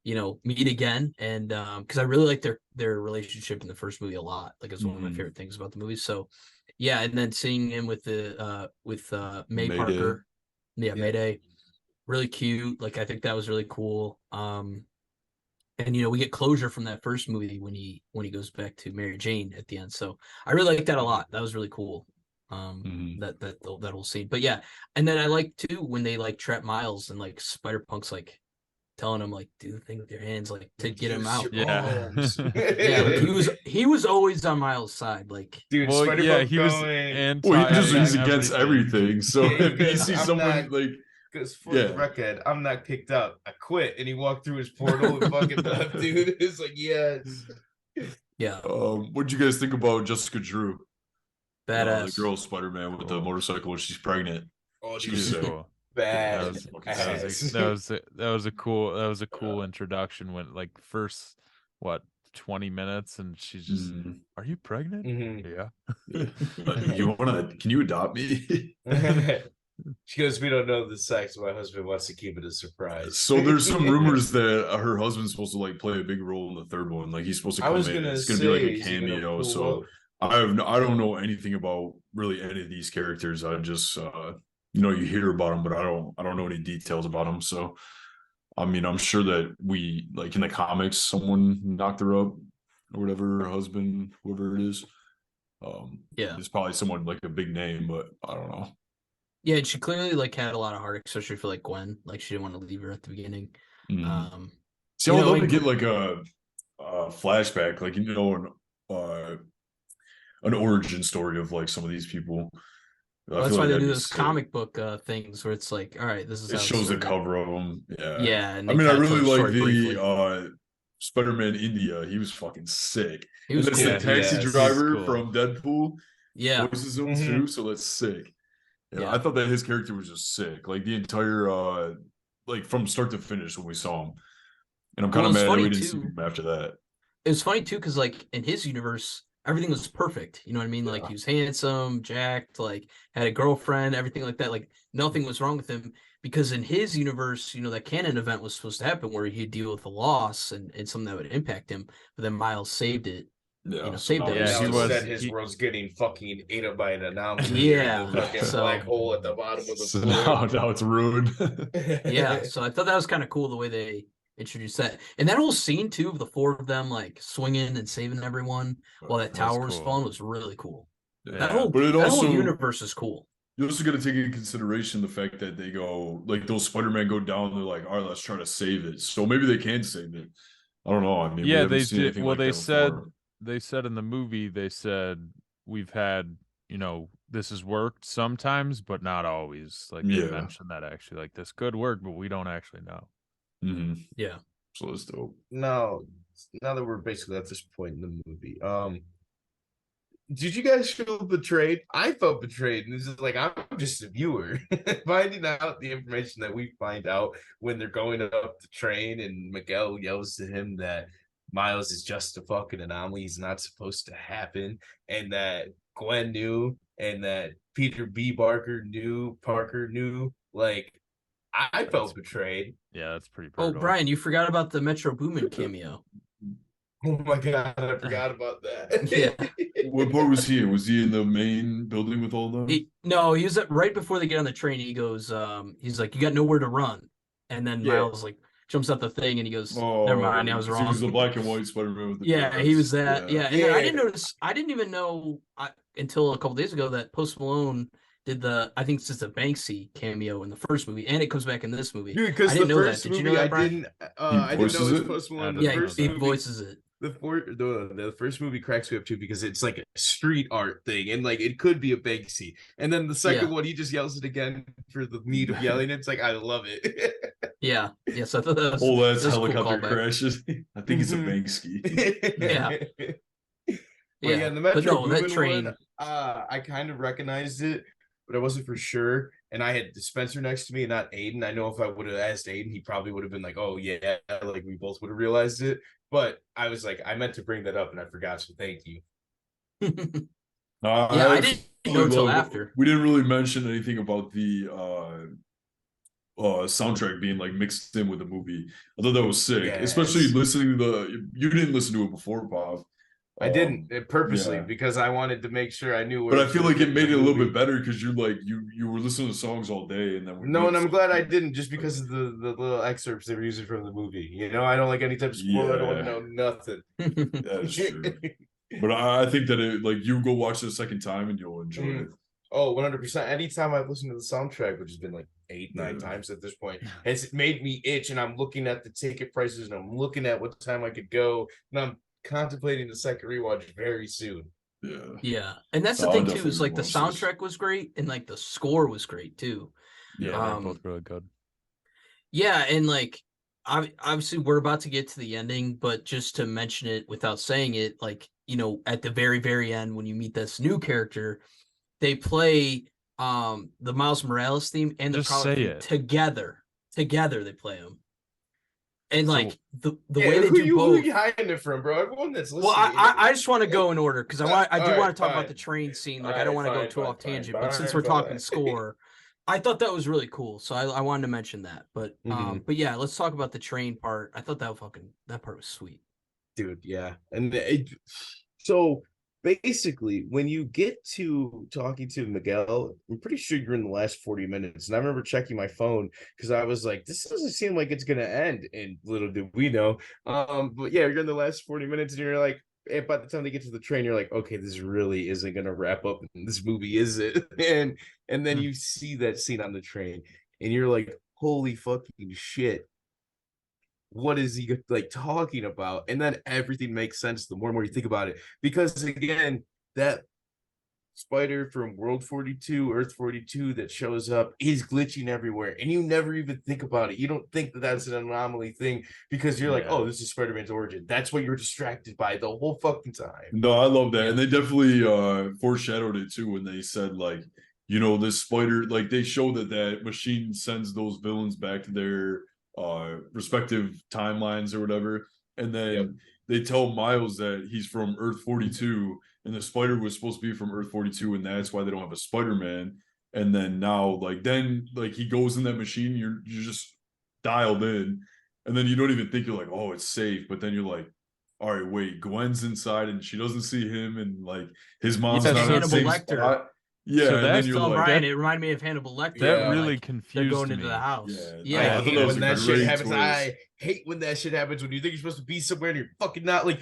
you know, meet again, and because I really like their relationship in the first movie a lot. Like it's one of my favorite things about the movie. So yeah, and then seeing him with May Parker, Mayday, really cute. Like I think that was really cool. And you know, we get closure from that first movie when he goes back to Mary Jane at the end. So I really like that a lot. That was really cool. That whole scene. But yeah, and then I like too when they like trap Miles and like Spider-Punk's like telling him like do the thing with your hands like to get him out. Yeah. Yeah, like, he was always on Miles' side, like dude. Well, yeah, he was he's against everything. So if he sees someone like, because for the record, I'm not kicked out. I quit, and he walked through his portal and fucking left, dude. It's like yes. Yeah. What'd you guys think about Jessica Drew? Badass. The girl Spider-Man with the motorcycle when she's pregnant. Oh, she was cool. Bad. That was a cool introduction when like first 20 minutes and she's just are you pregnant? Yeah. Can you adopt me? She goes, we don't know the sex. My husband wants to keep it a surprise. So there's some rumors that her husband's supposed to like play a big role in the third one. Like he's supposed to come in. It's gonna be like a cameo. So I don't know anything about really any of these characters. I just you know, you hear about them, but I don't know any details about them. So I mean, I'm sure that we like in the comics, someone knocked her up or whatever, her husband, whoever it is. It's probably someone like a big name, but I don't know. Yeah, and she clearly like had a lot of heart, especially for like Gwen. Like she didn't want to leave her at the beginning. See, I would love to get like a flashback, like you know, an origin story of like some of these people. Well, that's why they do those comic book things where it's like, all right, this is it shows the cover of them. Yeah. And I mean, I really like the Spider-Man India. He was fucking sick. He was cool. The taxi driver from Deadpool. Yeah, voices him too, so that's sick. Yeah, I thought that his character was just sick. Like the entire like from start to finish when we saw him. And I'm kind of mad that we didn't see him after that. It was funny too, because like in his universe, everything was perfect. You know what I mean? Like he was handsome, jacked, like had a girlfriend, everything like that. Like nothing was wrong with him because in his universe, you know, that canon event was supposed to happen where he'd deal with a loss and something that would impact him. But then Miles saved it. Yeah, you know, saved it. Yeah, he said his world's getting fucking ate up by an anomaly. Yeah, fucking black hole at the bottom of the floor. Now it's ruined. Yeah, so I thought that was kind of cool the way they introduced that, and that whole scene too of the four of them like swinging and saving everyone while that tower was falling was really cool. Yeah. That whole universe is cool. You also got to take into consideration the fact that they go like those Spider-Man go down. They're like, all right, let's try to save it. So maybe they can save it. I don't know. I mean, yeah, they did. Well, they said. They said in the movie, we've had, you know, this has worked sometimes, but not always. Like they mentioned that actually, like this could work, but we don't actually know. Yeah. So it's dope. Now that we're basically at this point in the movie, did you guys feel betrayed? I felt betrayed, and this is like I'm just a viewer finding out the information that we find out when they're going up the train, and Miguel yells to him that Miles is just a fucking anomaly. He's not supposed to happen. And that Gwen knew and that Peter B. Parker knew. Like, I felt betrayed. Yeah, that's pretty brutal. Oh, Brian, you forgot about the Metro Boomin cameo. Oh my God, I forgot about that. Yeah. What part was he in? Was he in the main building with all them? He was right before they get on the train. He goes, he's like, you got nowhere to run. And then Miles like, jumps out the thing, and he goes, Oh, "Never mind, I was he wrong." was the black and white Spider-Man with the Yeah, he was that. Yeah, and then I Yeah. didn't notice. I didn't even know until a couple days ago that Post Malone did I think it's just a Banksy cameo in the first movie, and it comes back in this movie. Dude, because I the didn't know that. first Did you movie know that, I Brian? didn't He I didn't know voices it was it? Post Malone. I The Yeah, didn't first he movie, voices it. the first movie cracks me up too because it's like a street art thing and like it could be a Banksy. And then the second Yeah. one, he just yells it again for the need of yelling. It's like I love it. Yeah, yes, I thought that was Whole ass that's a cool helicopter callback. crashes. I think it's a Mhm. Banksy. Yeah. But yeah, Yeah, the but Metro no, that Boomin train. one, I kind of recognized it, but I wasn't for sure. And I had Spencer next to me and not Aiden. I know if I would have asked Aiden, he probably would have been like, "Oh yeah," like we both would have realized it. But I was like, I meant to bring that up and I forgot. So thank you. Yeah, I didn't know until after. We didn't really mention anything about the soundtrack being like mixed in with the movie. I thought that was sick, especially Yes. listening to you didn't listen to it before, Pav. I didn't purposely yeah. because I wanted to make sure I knew. Where But it I was feel gonna like fit it in the made it a little movie. bit better because you're like you were listening to songs all day and then we No, and I'm mixed glad I it. didn't just because of the little excerpts they were using from the movie. You know, I don't like any type of spoiler. I don't want to know nothing. That is true. But I think that it like you go watch it a second time and you'll enjoy it. Oh, 100%. Anytime I've listened to the soundtrack, which has been like 8-9 times at this point, it's made me itch. And I'm looking at the ticket prices and I'm looking at what time I could go. And I'm contemplating the second rewatch very soon. Yeah. Yeah, and that's the I'll thing too. definitely Is like the rewatch this. soundtrack was great, and like the score was great too. Yeah, they're both really good. Yeah, and like obviously we're about to get to the ending, but just to mention it without saying it, like, you know, at the very, very end when you meet this new character, they play the Miles Morales theme and the Just Prowler say theme it. together. Together they play them. And So- like the way they who do you, both. Who you hiding it from, bro? Everyone that's listening. Well, I just want to go in order because I do want to talk about fine. the train scene. Like All I don't right, want to go fine, too fine, off fine, tangent, but since fine, we're talking fine. score, I thought that was really cool. So I wanted to mention that. But but yeah, let's talk about the train part. I thought that part was sweet. Dude, yeah. And so basically, when you get to talking to Miguel, I'm pretty sure you're in the last 40 minutes. And I remember checking my phone because I was like, this doesn't seem like it's gonna end. And little did we know. But yeah, you're in the last 40 minutes and you're like, and by the time they get to the train, you're like, okay, this really isn't gonna wrap up in this movie, is it? And then you see that scene on the train and you're like, holy fucking shit. What is he like talking about? And then everything makes sense the more and more you think about it. Because again, that spider from World 42, Earth 42 that shows up is glitching everywhere. And you never even think about it. You don't think that that's an anomaly thing because you're like, oh, this is Spider-Man's origin. That's what you're distracted by the whole fucking time. No, I love that. And they definitely foreshadowed it too when they said like, you know, this spider, like they show that machine sends those villains back to their respective timelines or whatever. And then they tell Miles that he's from Earth 42 and the spider was supposed to be from Earth 42 and that's why they don't have a Spider-Man. And then now then he goes in that machine, you're just dialed in, and then you don't even think, you're like, oh, it's safe, but then you're like, all right, wait, Gwen's inside and she doesn't see him, and like his mom's not in the same spot. Yeah, So and that's then you're Telling like, Brian, it reminded me of Hannibal Lecter. That where, really like, confused they're going me. into the house. Yeah, I I thought hate that was when a that shit great happens. twist. I hate when that shit happens when you think you're supposed to be somewhere and you're fucking not. Like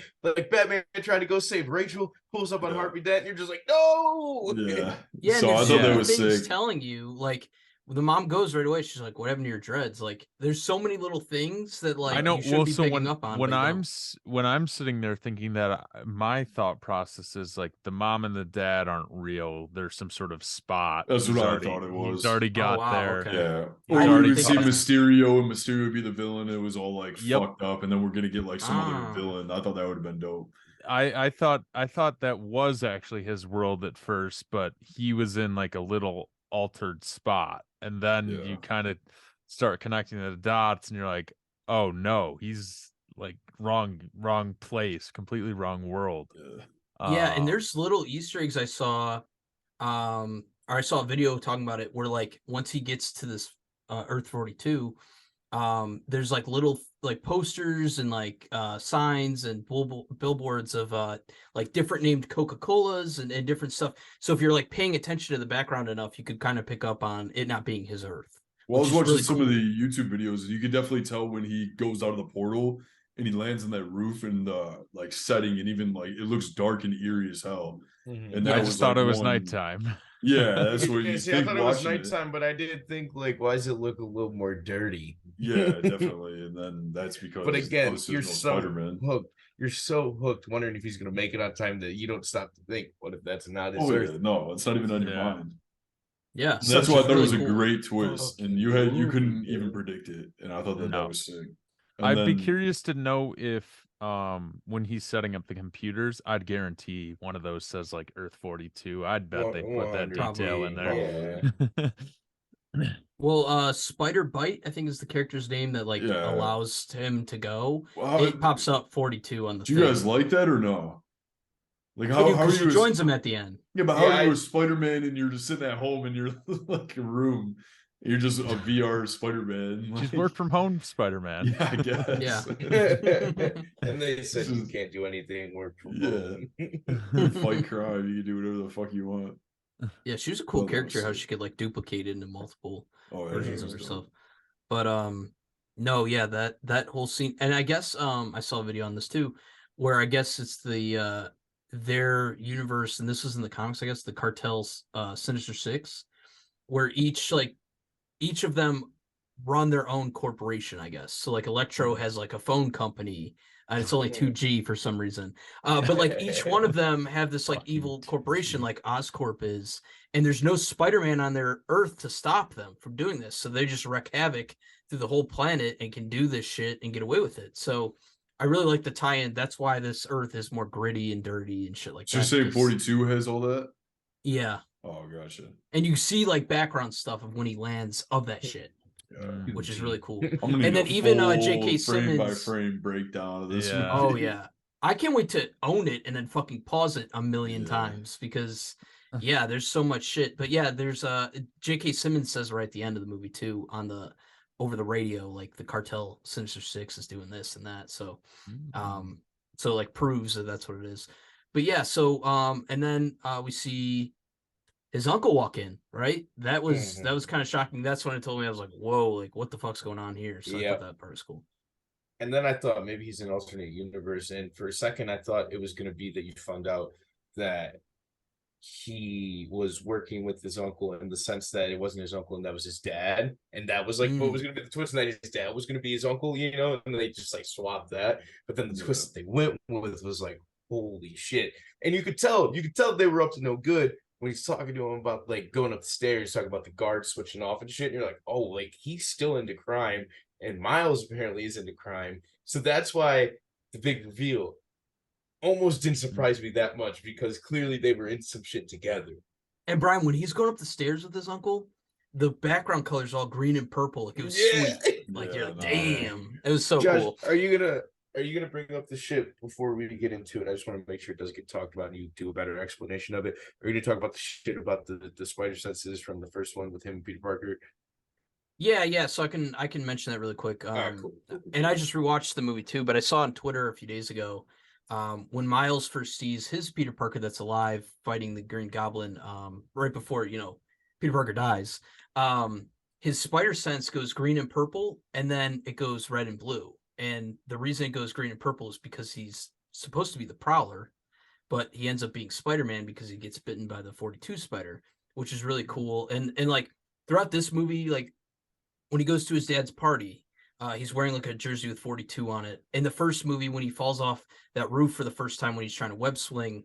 Batman trying to go save Rachel, pulls up on Harvey Dent, and you're just like, no. Yeah. Yeah, So and I there's thought so that many was things sick. telling you, like, the mom goes right away. She's like, "What happened to your dreads?" Like, there's so many little things that like I know. you should Well, be so picking up on. when but you I'm don't. when I'm sitting there thinking that, my thought process is like the mom and the dad aren't real. There's some sort of spot. That's He's what I already- thought it was. He's already got wow, there. okay. Yeah. I Or didn't we would think see about that. Mysterio and Mysterio would be the villain. It was all like Yep. fucked up, and then we're gonna get like some Ah. other villain. I thought that would have been dope. I thought that was actually his world at first, but he was in like a little altered spot, and then Yeah. you kind of start connecting the dots, and you're like, oh no, he's like wrong place, completely wrong world. Yeah, and there's little Easter eggs I saw, or I saw a video talking about it where like once he gets to this Earth 42, there's like little like posters and like signs and billboards of like different named Coca-Colas and different stuff. So if you're like paying attention to the background enough, you could kind of pick up on it not being his Earth. Well, I was watching really some cool. of the YouTube videos, and you can definitely tell when he goes out of the portal and he lands on that roof and like setting, and even like it looks dark and eerie as hell. And I that just was thought like it was one. nighttime. Yeah, that's what you See, I think thought it was watching it. nighttime, but I did think like, why does it look a little more dirty? Yeah, definitely. And then that's because But again, obviously you're there's no so Spider-Man. hooked. You're so hooked, wondering if he's gonna make it on time that you don't stop to think, what if that's not his Oh Earth? yeah, no, it's not even on your Yeah. mind. Yeah, And that's Such why I a thought it was a really cool. great twist, and fucking you couldn't movie, even dude. predict it, and I thought that No. was sick. And I'd be then curious to know if when he's setting up the computers, I'd guarantee one of those says like Earth 42. I'd bet they put that 100, detail in there. yeah. Well, Spider Bite, I think is the character's name that like Yeah. allows him to go. Well, It pops up 42 on the do you thing. guys like that or no? Like I how do, are 'cause you? she joins him at the end. Yeah, but how Yeah, are you I- a Spider-Man and you're just sitting at home and you're like a room? You're just a VR Spider-Man. She's like- work from home Spider-Man. Yeah, I guess. Yeah. And they said you Just- can't do anything work from Yeah. home. Fight crime. You can do whatever the fuck you want. Yeah, she was a cool Oh, that was character, how sick. she could like duplicate into multiple Oh, yeah, versions that of was herself. dope. But no, yeah, that whole scene, and I guess I saw a video on this too, where I guess it's the their universe, and this was in the comics, I guess, the cartel's Sinister Six, where each of them run their own corporation, I guess. So like Electro has like a phone company, and it's only 2G for some reason. But like each one of them have this like Fucking evil 2G. corporation like Oscorp is, and there's no Spider-Man on their Earth to stop them from doing this. So they just wreak havoc through the whole planet and can do this shit and get away with it. So I really like the tie-in. That's why this Earth is more gritty and dirty and shit like So you're that. saying because- 42 has all that? Yeah. Oh, gotcha. And you see like background stuff of when he lands of that shit, Yeah. which is really cool. I'm gonna need And then a even full J.K. frame by Simmons. frame breakdown of this. Yeah. Oh movie. yeah. I can't wait to own it and then fucking pause it a million Yeah. times because yeah, there's so much shit. But yeah, there's J.K. Simmons says right at the end of the movie too on the over the radio, like the cartel Sinister Six is doing this and that. So so like proves that that's what it is. But yeah, so and then we see his uncle walk in, right? That was kind of shocking. That's when it told me, I was like, whoa, like what the fuck's going on here? So I Yep. thought that part was cool. And then I thought maybe he's an alternate universe. And for a second, I thought it was going to be that you found out that he was working with his uncle in the sense that it wasn't his uncle and that was his dad. And that was like what was going to be the twist, and that his dad was going to be his uncle, you know, and they just like swapped that. But then the twist that they went with was like, holy shit. And you could tell they were up to no good when he's talking to him about like going up the stairs, talking about the guards switching off and shit. And you're like, oh, like he's still into crime. And Miles apparently is into crime. So that's why the big reveal almost didn't surprise me that much, because clearly they were in some shit together. And Brian, when he's going up the stairs with his uncle, the background color's all green and purple. Like it was sweet. Like Yeah, you're like, no. damn. It was so Josh, cool. are you gonna bring up the shit before we get into it? I just want to make sure it does get talked about and you do a better explanation of it. Are you gonna talk about the shit about the spider senses from the first one with him and Peter Parker? Yeah. So I can mention that really quick. Cool. And I just rewatched the movie too, but I saw on Twitter a few days ago, when Miles first sees his Peter Parker that's alive fighting the Green Goblin, right before, you know, Peter Parker dies, his spider sense goes green and purple, and then it goes red and blue. And the reason it goes green and purple is because he's supposed to be the Prowler, but he ends up being Spider-Man because he gets bitten by the 42 spider, which is really cool. And like throughout this movie, like when he goes to his dad's party, he's wearing like a jersey with 42 on it. In the first movie, when he falls off that roof for the first time when he's trying to web swing,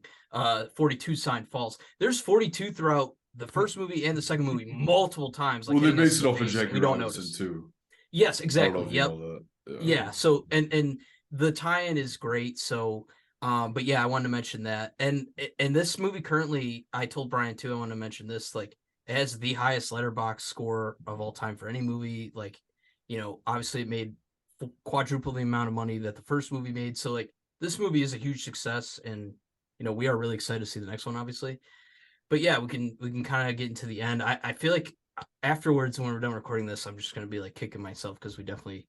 42 sign falls. There's 42 throughout the first movie and the second movie multiple times. Like Well, they hitting us based in it the off of face, Jackie we don't Robinson notice. too. Yes, I exactly. don't know if you Yep. know that. Yeah. So and the tie-in is great. So but yeah, I wanted to mention that. And this movie currently, I told Brian too, I want to mention this, like it has the highest letterbox score of all time for any movie. Like, you know, obviously it made quadruple the amount of money that the first movie made. So like this movie is a huge success, and you know, we are really excited to see the next one, obviously. But yeah, we can kind of get into the end. I feel like afterwards, when we're done recording this, I'm just gonna be like kicking myself because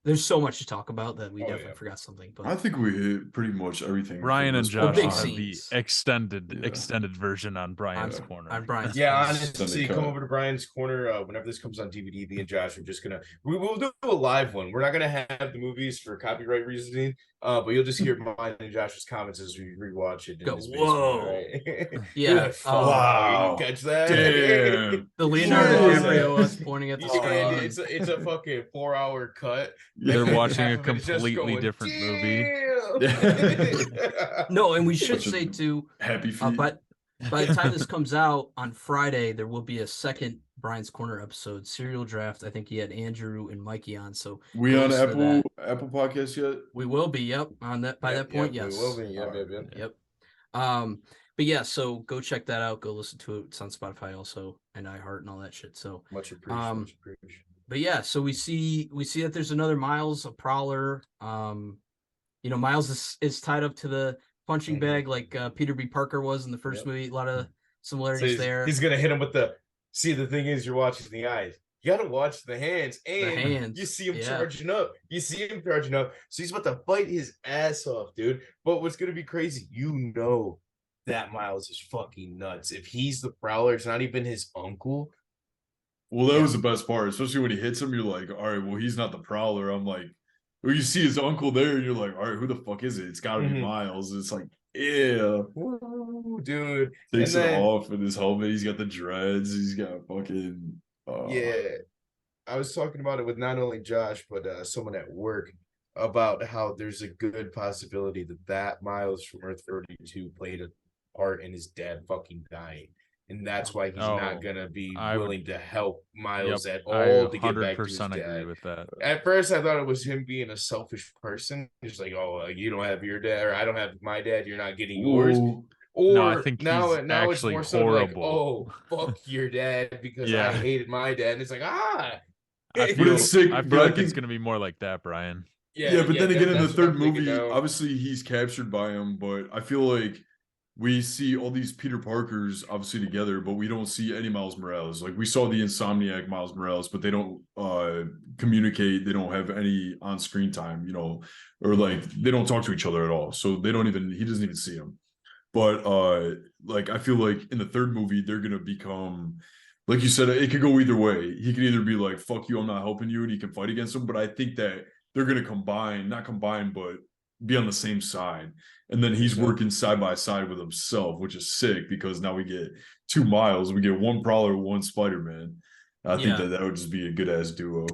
there's so much to talk about that we definitely forgot something. But I think we hit pretty much everything. Brian and Josh big have the scenes. extended version on Brian's on corner. Brian's Yeah, corner. honestly, come over to Brian's corner whenever this comes on DVD. Me and Josh are just gonna we'll do a live one. We're not gonna have the movies for copyright reasoning, but you'll just hear mine and Josh's comments as we rewatch it. Go, whoa! Right? Yeah, wow! You catch that? Damn. The Leonardo DiCaprio us pointing at the screen. It's a fucking 4-hour cut. They're watching a Half of it is just completely going, different movie. No, and we should say too, happy feet. but by the time this comes out on Friday, there will be a second Brian's Corner episode, Serial Draft. I think he had Andrew and Mikey on. So we on Apple Podcast yet? We will be. Yep, on that by that point. Yes, we will be. Yep. But yeah, so go check that out. Go listen to it. It's on Spotify also and iHeart and all that shit. So much appreciated. But yeah, so we see that there's another Miles, a prowler. Miles is tied up to the punching bag like Peter B. Parker was in the first movie. A lot of similarities there. He's gonna hit him with the. See, the thing is, you're watching the eyes. You gotta watch the hands, and you see him charging up. So he's about to fight his ass off, dude. But what's gonna be crazy? That Miles is fucking nuts. If he's the prowler, it's not even his uncle. Well, that was the best part, especially when he hits him. You're like, all right, well, he's not the prowler. I'm like, well, you see his uncle there, and you're like, all right, who the fuck is it? It's got to be Miles. It's like, yeah, ooh, dude. Takes it off in his helmet. He's got the dreads. He's got fucking. Yeah, I was talking about it with not only Josh but someone at work about how there's a good possibility that Miles from Earth 32 played a part in his dad fucking dying. And that's why he's not gonna be willing to help Miles at all to get back to his dad. Agree with that. At first, I thought it was him being a selfish person. He's like, "Oh, you don't have your dad, or I don't have my dad. You're not getting yours." Or no, I think now it's more so like, horrible. "Oh, fuck your dad," because I hated my dad. And it's like, I feel like it's gonna be more like that, Brian. Yeah, but then again, in the third movie, obviously he's captured by him, but I feel like we see all these Peter Parkers obviously together, but we don't see any Miles Morales. Like we saw the Insomniac Miles Morales, but they don't communicate. They don't have any on-screen time, or like they don't talk to each other at all. So he doesn't even see him. But I feel like in the third movie, they're gonna become, like you said, it could go either way. He could either be like, fuck you, I'm not helping you, and he can fight against him. But I think that they're gonna not combine, but be on the same side. And then he's working side by side with himself, which is sick because now we get 2 Miles. We get 1 Prowler, 1 Spider-Man. I think that would just be a good-ass duo.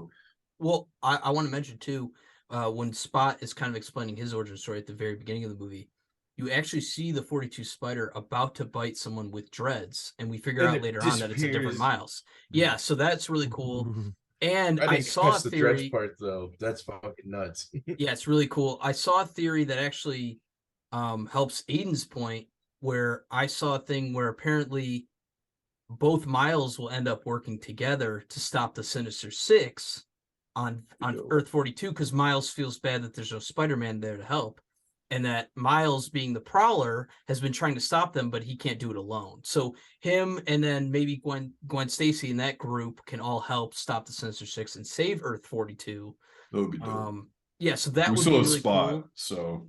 Well, I want to mention, too, when Spot is kind of explaining his origin story at the very beginning of the movie, you actually see the 42 Spider about to bite someone with dreads, and we figure out later on that it's a different Miles. Yeah, so that's really cool. And I saw a theory. The part, though. That's fucking nuts. Yeah, it's really cool. I saw a theory that actually helps Aiden's point, where I saw a thing where apparently both Miles will end up working together to stop the Sinister Six on Earth 42 because Miles feels bad that there's no Spider-Man there to help. And that Miles, being the Prowler, has been trying to stop them, but he can't do it alone. So him and then maybe Gwen Stacey and that group can all help stop the Sinister Six and save Earth 42. That would be dope. Yeah, so that we would still be have really Spot, cool. So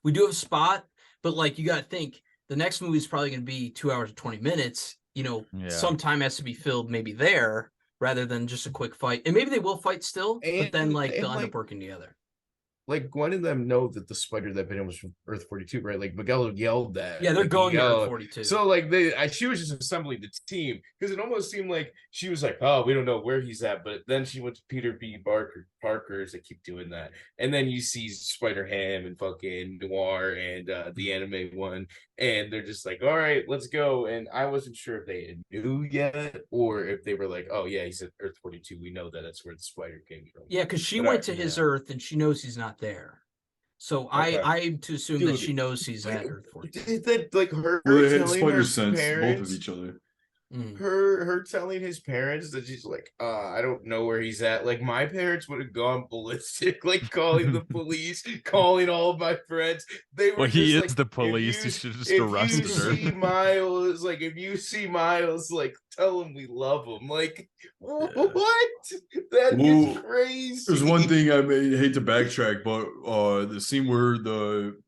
we do have Spot, but like you got to think the next movie is probably going to be 2 hours and 20 minutes. Some time has to be filled maybe there rather than just a quick fight. And maybe they will fight still, but then they'll end up working together. Like Gwen and them know that the spider that bit him was from Earth 42, right? Like Miguel yelled that. Yeah, they're going to Earth 42. So like she was just assembling the team because it almost seemed like she was like, oh, we don't know where he's at, but then she went to Peter B. Parker's. They keep doing that, and then you see Spider-Ham and fucking Noir and the anime one, and they're just like, all right, let's go. And I wasn't sure if they knew yet or if they were like, oh yeah, he's at Earth 42. We know that's where the spider came from. Yeah, because she went to his Earth and she knows he's not there. So I'm to assume that she knows he's at Earth 42. That like her they had spider sense, both of each other. her telling his parents that she's like, I don't know where he's at. Like my parents would have gone ballistic, like calling the police, calling all of my friends. They were Well, he just is like, the police. He should have just if arrested you her. see Miles, like if you see Miles, like tell him we love him. Like what? That is crazy. There's one thing I may hate to backtrack, but the scene where the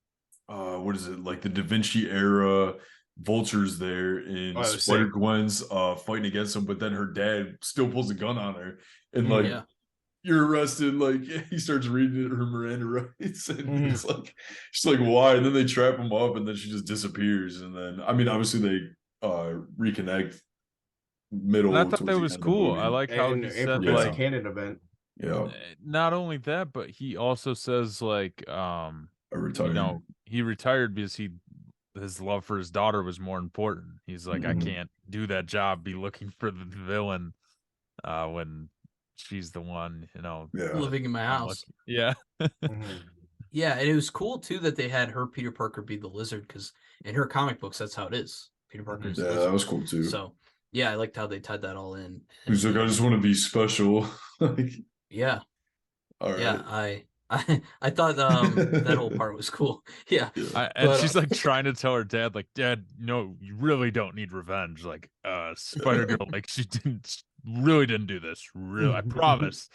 what is it, like the Da Vinci era Vulture's there and Spider-Gwen's fighting against him, but then her dad still pulls a gun on her and like you're arrested. Like he starts reading her Miranda rights and it's like she's like, why? And then they trap him up and then she just disappears. And then I mean obviously they reconnect middle. And I thought that was cool. I like how he said like canon event. Yeah. Not only that, but he also says like I retired. you know, he retired because his love for his daughter was more important. He's like, I can't do that job, be looking for the villain when she's the one, you know, living in my house. Yeah. Yeah, and it was cool too that they had her Peter Parker be the Lizard, because in her comic books that's how it is. Peter Parker's the Lizard. That was cool too. So yeah, I liked how they tied that all in. He's like, I just want to be special. Yeah. All right. Yeah, I thought that whole part was cool. Yeah. And she's like trying to tell her dad, like, Dad, no, you really don't need revenge. Like, Spider-Girl, like she really didn't do this. Really, I promise.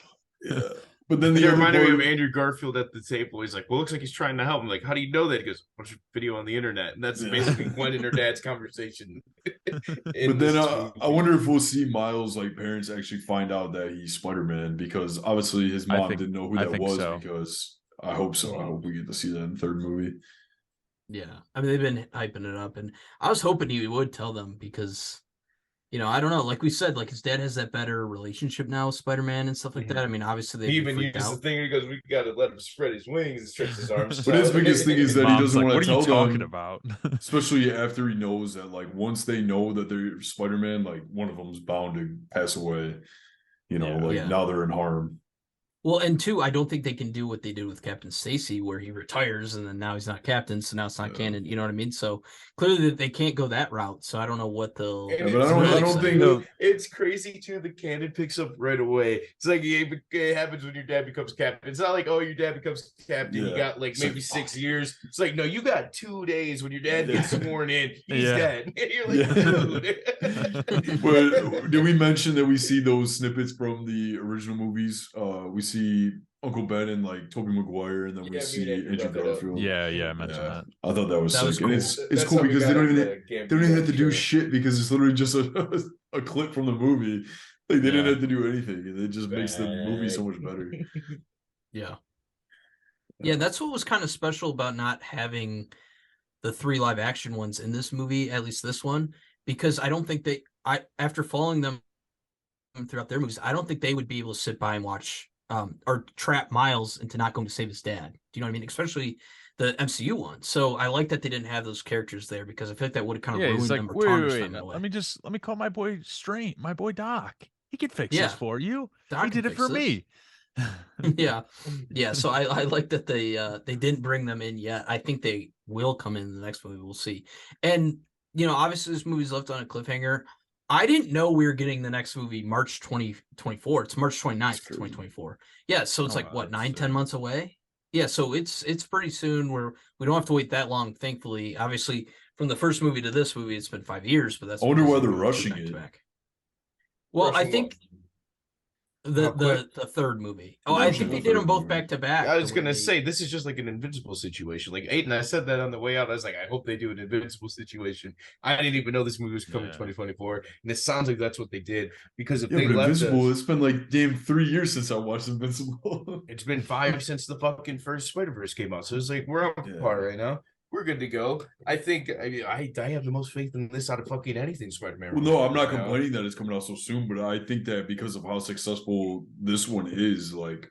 Yeah. But then it reminded me of Andrew Garfield at the table. He's like, well, looks like he's trying to help him. Like, how do you know that? He goes, watch a video on the internet. And that's basically Gwen and her dad's conversation. But then I wonder if we'll see Miles' like parents actually find out that he's Spider-Man, because obviously his mom didn't know who that was. Because I hope so. I hope we get to see that in the third movie. Yeah. I mean, they've been hyping it up, and I was hoping he would tell them because, you know, I don't know. Like we said, like his dad has that better relationship now with Spider-Man and stuff like that. I mean, obviously he even used the thing. He goes, "We got to let him spread his wings and stretch his arms." But his biggest thing is that he doesn't want to tell them. What are you talking about? Especially after he knows that, like, once they know that they're Spider-Man, like one of them's bound to pass away. You know, now they're in harm. Well, and two, I don't think they can do what they did with Captain Stacey, where he retires and then now he's not captain, so now it's not canon. You know what I mean? So clearly they can't go that route. So I don't know what they'll. But I don't think it's crazy too. The canon picks up right away. It's like it happens when your dad becomes captain. It's not like, oh, your dad becomes captain. You got like maybe 6 years. It's like, no, you got 2 days when your dad gets sworn in. He's dead. You're like, dude. But did we mention that we see those snippets from the original movies? We see Uncle Ben and like Tobey Maguire, and then we see Andrew Garfield. Yeah, I mentioned that. I thought that was sick. Cool. And it's cool because they don't even have to do shit, because it's literally just a clip from the movie. Like they didn't have to do anything, and it just makes the movie so much better. Yeah, that's what was kind of special about not having the 3 live action ones in this movie, at least this one, because I don't think after following them throughout their movies, I don't think they would be able to sit by and watch or trap Miles into not going to save his dad. Do you know what I mean? Especially the MCU one. So I like that they didn't have those characters there, because I feel like that would have kind of ruined them or tarnished them in a way. Let me call my boy my boy Doc. He can fix this for you. Doc, he did it for me. Yeah. So I like that they didn't bring them in yet. I think they will come in the next movie. We'll see. And you know, obviously this movie's left on a cliffhanger. I didn't know we were getting the next movie March 2024. It's March 29th, 2024. Yeah, so it's 9-10 months away. Yeah, so it's pretty soon, where we don't have to wait that long, thankfully. Obviously, from the first movie to this movie, it's been 5 years, but that's I wonder why they're rushing it. Well, I think the third movie. Oh, I think they did them both back to back. I was gonna say, this is just like an Invincible situation. Like Aiden, I said that on the way out. I was like, I hope they do an Invincible situation. I didn't even know this movie was coming 2024, and it sounds like that's what they did. Because if they left Invincible, it's been like damn 3 years since I watched Invincible. It's been 5 since the fucking first Spider-Verse came out, so it's like we're on par right now. We're good to go. I think I have the most faith in this out of fucking anything Spider-Man. Well, no, I'm not complaining that it's coming out so soon, but I think that because of how successful this one is, like,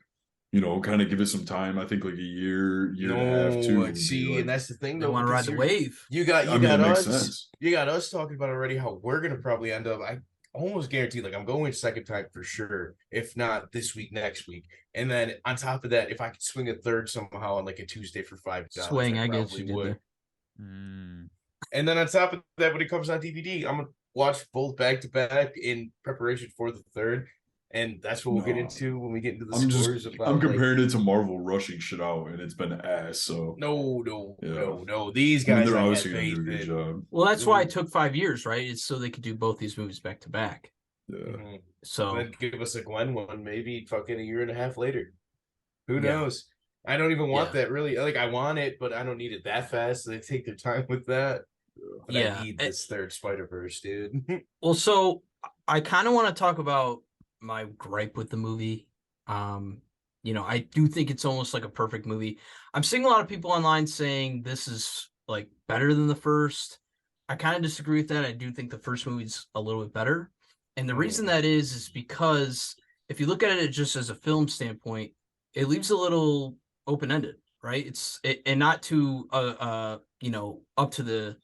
you know, kind of give it some time. I think like a year and a half too. See, and that's the thing. They want to ride the wave. You got us. You got us talking about already how we're gonna probably end up. I almost guarantee, like, I'm going second time for sure. If not this week, next week. And then on top of that, if I could swing a third somehow on like a Tuesday for $5, swing, I guess you would. And then on top of that, when it comes on DVD, I'm watched both back to back in preparation for the third, and that's what we'll get into when we get into the scores. I'm comparing it to Marvel rushing shit out, and it's been ass. So no. These guys, they're I obviously had gonna do a faith good in. job. Well, that's why it took 5 years, right? It's so they could do both these movies back to back. Yeah. So then give us a Gwen one, maybe fucking a year and a half later. Who knows? I don't even want that really. Like, I want it, but I don't need it that fast. So they take their time with that. But I need this third Spider-Verse, dude. Well, so I kind of want to talk about my gripe with the movie. I do think it's almost like a perfect movie. I'm seeing a lot of people online saying this is like better than the first. I kind of disagree with that. I do think the first movie's a little bit better. And the reason that is because if you look at it just as a film standpoint, it leaves a little open-ended, right? And not to up to the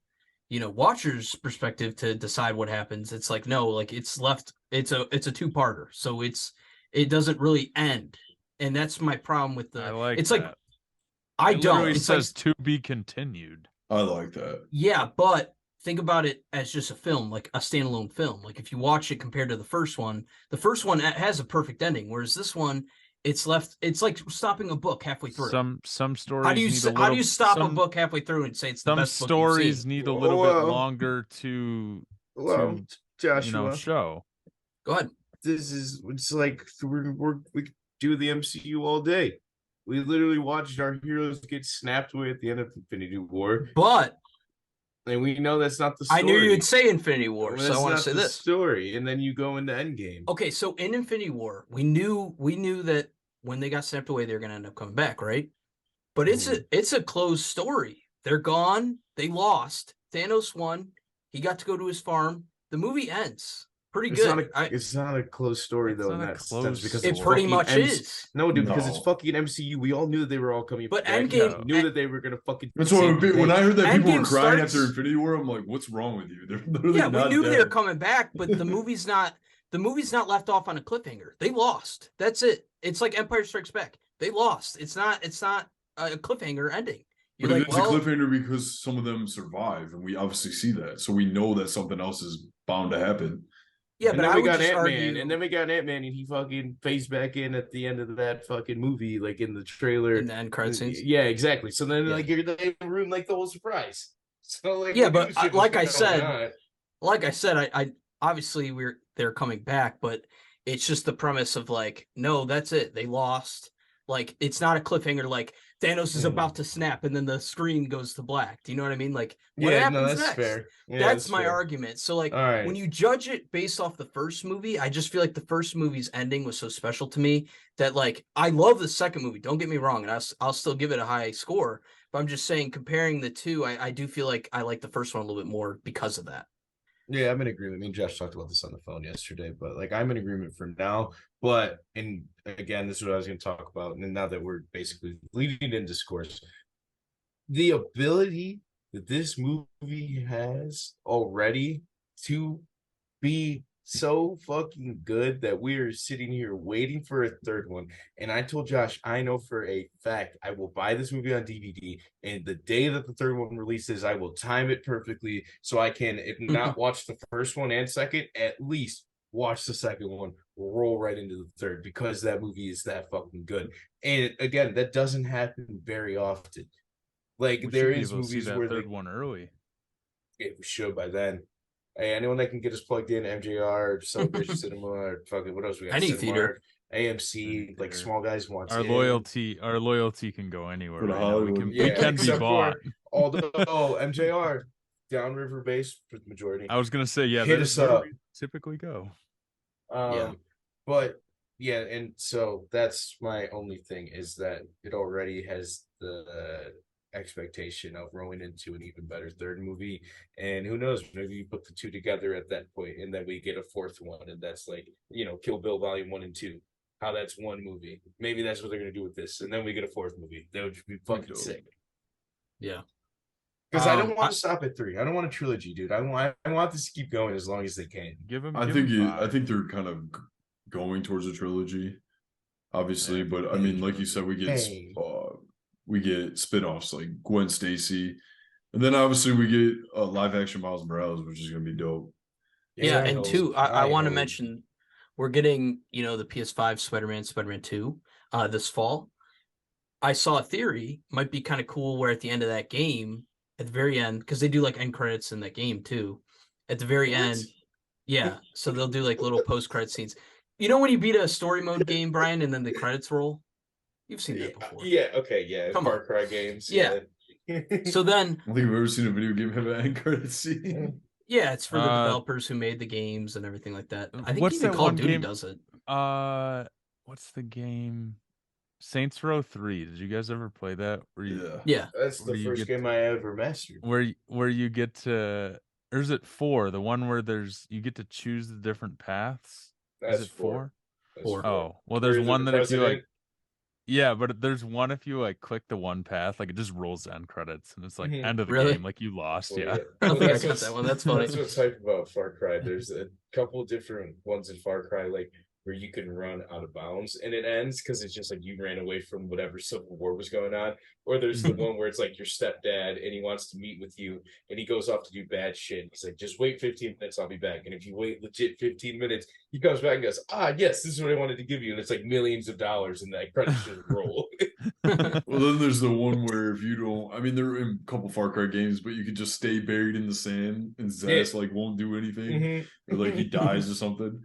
watcher's perspective to decide what happens. It's like, no, like it's a two-parter. So it doesn't really end. And that's my problem with the It says to be continued. I like that. Yeah, but think about it as just a film, like a standalone film. Like if you watch it compared to the first one has a perfect ending, whereas this one, it's like stopping a book halfway through. Some stories. How do you stop a book halfway through and say it's the best book you've seen? Some stories need a little bit longer to Joshua, show. Go ahead. It's like we do the MCU all day. We literally watched our heroes get snapped away at the end of Infinity War. And we know that's not the story. I knew you'd say Infinity War, so I want to say this story. And then you go into Endgame. Okay, so in Infinity War, we knew that when they got snapped away, they're going to end up coming back, right? But it's a closed story. They're gone. They lost. Thanos won. He got to go to his farm. The movie ends. Pretty good. It's not a closed story though in that sense because it pretty much is. No, dude, because it's fucking MCU. We all knew that they were all coming. But Endgame knew that they were gonna fucking. That's what when I heard that people were crying after Infinity War, I'm like, what's wrong with you? They're literally we knew they were coming back, but the movie's not left off on a cliffhanger. They lost. That's it. It's like Empire Strikes Back. They lost. It's not a cliffhanger ending. But it's a cliffhanger because some of them survive, and we obviously see that, so we know that something else is bound to happen. Yeah, but we got Ant-Man, and then we got Ant-Man, and he fucking phased back in at the end of that fucking movie, like in the trailer. In the end credit scenes? Yeah, exactly. So then, you're they ruined like the whole surprise. So but like I said, I obviously they're coming back, but it's just the premise of like, no, that's it. They lost. Like, it's not a cliffhanger. Like Thanos is about to snap, and then the screen goes to black. Do you know what I mean? Like, what happens next? Fair. Yeah, that's my argument. So, like, when you judge it based off the first movie, I just feel like the first movie's ending was so special to me that, like, I love the second movie. Don't get me wrong, and I'll still give it a high score. But I'm just saying, comparing the two, I do feel like I like the first one a little bit more because of that. Yeah, I'm in agreement. Me and Josh talked about this on the phone yesterday, but like I'm in agreement for now. But and again, this is what I was going to talk about. And now that we're basically leading into discourse, the ability that this movie has already to be so fucking good that we're sitting here waiting for a third one. And I told Josh, I know for a fact I will buy this movie on DVD, and the day that the third one releases, I will time it perfectly so I can, if not watch the first one and second, at least watch the second one, roll right into the third, because that movie is that fucking good. And again, that doesn't happen very often. Like there is movies where third one early. Yeah, we should by then. Hey, anyone that can get us plugged in, MJR, Celebration Cinema, or fucking what else we got? Any theater, AMC, like small guys want our loyalty can go anywhere. Right we can be bought. Although MJR downriver based for the majority. I was gonna say hit us up. Typically go. But yeah, and so that's my only thing is that it already has the expectation of rolling into an even better third movie, and who knows, maybe you put the two together at that point and then we get a fourth one, and that's like, Kill Bill Volume 1 and 2, how that's one movie. Maybe that's what they're gonna do with this, and then we get a fourth movie. That would be fucking sick. Yeah, because I don't want to stop at 3. I don't want a trilogy, dude. I want this to keep going as long as they can. I think they're kind of going towards a trilogy, obviously, but I mean, like you said, we get spin-offs like Gwen Stacey, and then obviously we get a live action Miles Morales, which is gonna be dope. Yeah, and Hell's two, I want to Pie. mention we're getting, the PS5 Spider-Man 2 this fall. I saw a theory, might be kind of cool, where at the end of that game, at the very end, because they do like end credits in that game too. At the very What? end, yeah. So they'll do like little post-credit scenes. You know when you beat a story mode game, Brian, and then the credits roll? You've seen that before. Yeah, okay, yeah. Come Far on. Cry games. Yeah. So then, I don't think I've ever seen a video game have an end credit scene. yeah, it's for the developers who made the games and everything like that. I think What's even that Call of one Duty game? does it. What's the game? Saints Row 3. Did you guys ever play that? Yeah. That's the where you first get game I ever mastered. where you get to, or is it 4? The one where you get to choose the different paths? That's Is it 4? That's Four. Oh, well, Where there's you're one the that if you like, president. yeah, but there's one if you like click the one path, like it just rolls end credits and it's like Mhm. end of the Really? game, like you lost. Well, Yeah. I don't think I That's got what's- that one. That's funny. That's what's hype about Far Cry. There's a couple different ones in Far Cry, like where you can run out of bounds and it ends because it's just like you ran away from whatever civil war was going on. Or there's the one where it's like your stepdad and he wants to meet with you and he goes off to do bad shit. He's like, just wait 15 minutes, I'll be back. And if you wait legit 15 minutes, he comes back and goes, yes, this is what I wanted to give you. And it's like millions of dollars and that credit should roll. Well, then there's the one where if you don't, I mean, there are in a couple Far Cry games, but you could just stay buried in the sand and Zas like won't do anything, Mhm. or like he dies or something.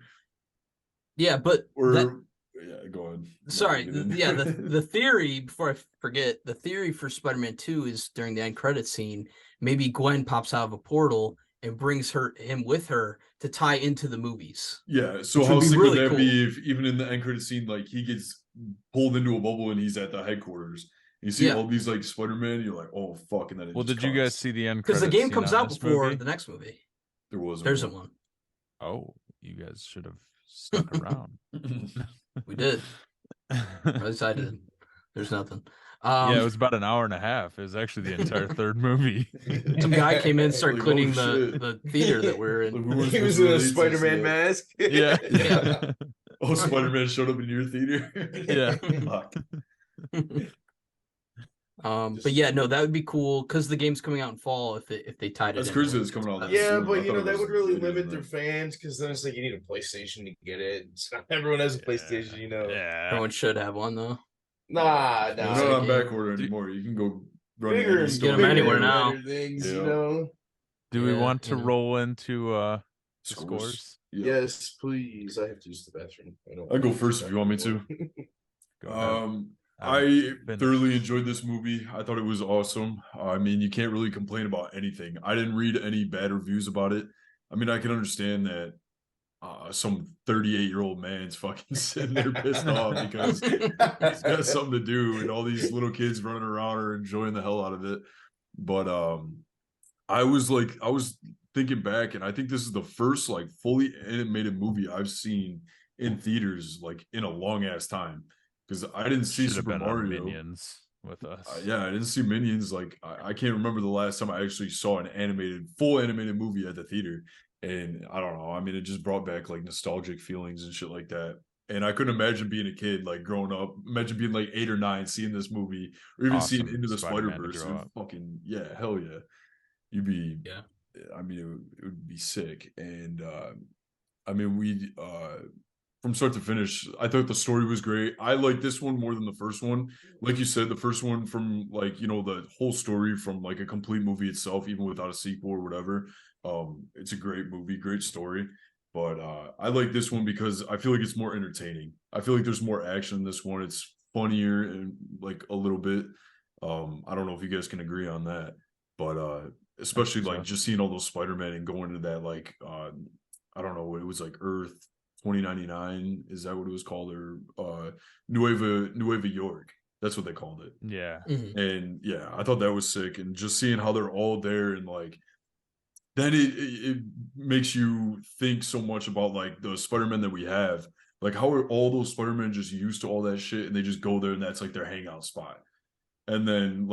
Yeah, but Or yeah, go ahead. sorry, Get in. the theory, before I forget, the theory for Spider-Man 2 is during the end credit scene, maybe Gwen pops out of a portal and brings him with her to tie into the movies. Yeah, so Which how would be sick really would that cool. be if even in the end credit scene, like he gets pulled into a bubble and he's at the headquarters. You see Yeah. all these like Spider-Man, you're like, oh fuck, and then it Well, just did you guys cuts. see the end Because credits? the game scene comes on out this before movie? the next movie. There isn't one. Oh, you guys should have stuck around. We did. At least I did. There's nothing. Yeah, it was about an hour and a half. It was actually the entire third movie. Some guy came in and started Like, cleaning oh, shit. the theater that we're in. Like, we weren't He was supposed to in a relate to Spider-Man that. mask. Yeah. Yeah. Oh, Spider-Man showed up in your theater. Yeah. Fuck. But yeah, no, that would be cool because the game's coming out in fall if they tied it That's in crazy with- that it's coming out that Yeah, soon. I but you thought know it that was would really later limit than their that. fans because then it's like you need a PlayStation to get it. It's not everyone has a PlayStation, you know. Yeah. Everyone should have one though. Nah, They're It's not a on game. back order anymore. You can go run Bigger any and store. Get 'em anywhere bigger now. and better things, Yeah. you know. Do we Yeah, want to you know. roll into the Scores. scores? Yeah. Yes, please. I have to use the bathroom. I'll go first if you want me to. Go ahead. I finished. thoroughly enjoyed this movie. I thought it was awesome. I mean, you can't really complain about anything. I didn't read any bad reviews about it. I mean, I can understand that some 38-year-old man's fucking sitting there pissed off because he's got something to do and all these little kids running around are enjoying the hell out of it. But I was thinking back, and I think this is the first like fully animated movie I've seen in theaters like in a long ass time. Because I didn't see Should have Super been on Mario. Minions with us. Yeah, I didn't see Minions. Like I can't remember the last time I actually saw full animated movie at the theater. And I don't know. I mean, it just brought back like nostalgic feelings and shit like that. And I couldn't imagine being a kid, like growing up. Imagine being like 8 or 9, seeing this movie, or even seeing Awesome Into the Spider-Man to Spider-Verse. grow up. Fucking yeah, hell yeah. You'd be Yeah. I mean, it would be sick. And I mean, we from start to finish, I thought the story was great. I like this one more than the first one. Like you said, the first one from like, you know, the whole story from like a complete movie itself, even without a sequel or whatever. It's a great movie, great story. But I like this one because I feel like it's more entertaining. I feel like there's more action in this one. It's funnier and like a little bit. I don't know if you guys can agree on that, but especially like just seeing all those Spider-Man and going into that like I don't know, it was like Earth 2099, is that what it was called, or Nueva York, that's what they called it. Yeah. Mhm. And yeah, I thought that was sick. And just seeing how they're all there, and like then it makes you think so much about like the Spider-Man that we have. Like how are all those Spider-Men just used to all that shit and they just go there and that's like their hangout spot. And then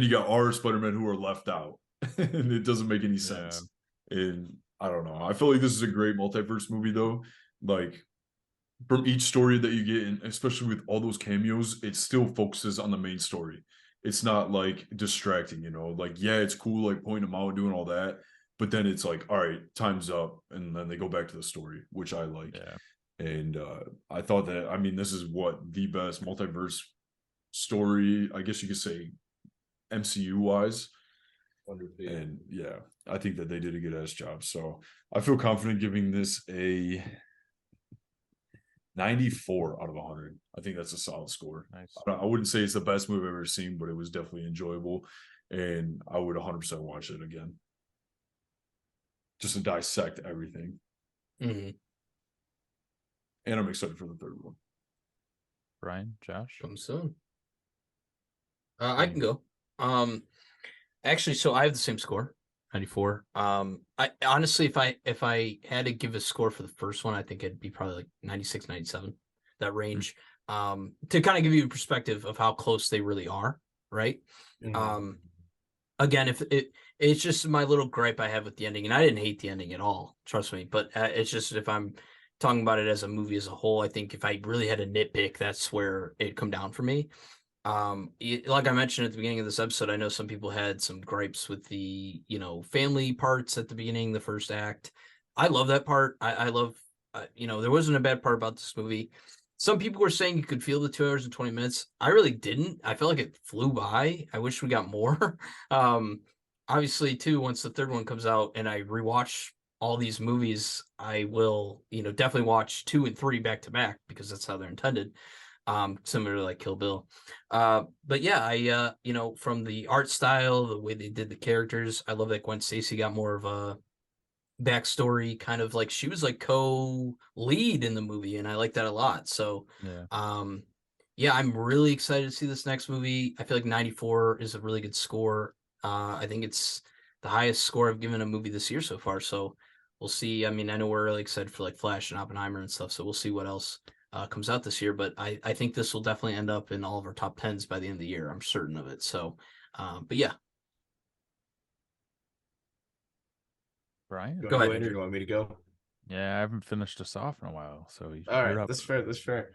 you got our Spider-Man who are left out. And it doesn't make any sense. And I don't know. I feel like this is a great multiverse movie though. Like from each story that you get, and especially with all those cameos, it still focuses on the main story. It's not like distracting, you know. Like, yeah, it's cool, like pointing them out, doing all that, but then it's like, all right, time's up, and then they go back to the story, which I like. Yeah. And I thought that, I mean, this is what the best multiverse story, I guess you could say, MCU wise. And yeah, I think that they did a good ass job. So I feel confident giving this a 94 out of 100. I think that's a solid score. Nice. I wouldn't say it's the best movie I've ever seen, but it was definitely enjoyable, and I would 100% watch it again, just to dissect everything. Mm-hmm. And I'm excited for the third one. Brian, Josh, Come soon. I can go. Actually, so I have the same score, 94. I honestly, if I had to give a score for the first one, I think it'd be probably like 96, 97, that range. To kind of give you a perspective of how close they really are, right? Again, if it's just my little gripe I have with the ending, and I didn't hate the ending at all, trust me, but it's just if I'm talking about it as a movie as a whole, I think if I really had a nitpick, that's where it'd come down for me. Like I mentioned at the beginning of this episode, I know some people had some gripes with the, family parts at the beginning, the first act. I love that part. I love, there wasn't a bad part about this movie. Some people were saying you could feel the 2 hours and 20 minutes. I really didn't. I felt like it flew by. I wish we got more. Obviously, too, once the third one comes out and I rewatch all these movies, I will, definitely watch 2 and 3 back to back because that's how they're intended. Similar to like Kill Bill. But yeah, I from the art style, the way they did the characters, I love that Gwen Stacey got more of a backstory, kind of like she was like co-lead in the movie, and I like that a lot. So yeah, I'm really excited to see this next movie. I feel like 94 is a really good score. I think it's the highest score I've given a movie this year so far. So we'll see. I mean, I know we're really excited for like Flash and Oppenheimer and stuff, so we'll see what else comes out this year, but I think this will definitely end up in all of our top 10s by the end of the year. I'm certain of it. So, but yeah. Brian, Go Go ahead, ahead. Andrew. You want me to go? yeah, I haven't finished us off in a while, so All you're right, up. that's fair. That's fair.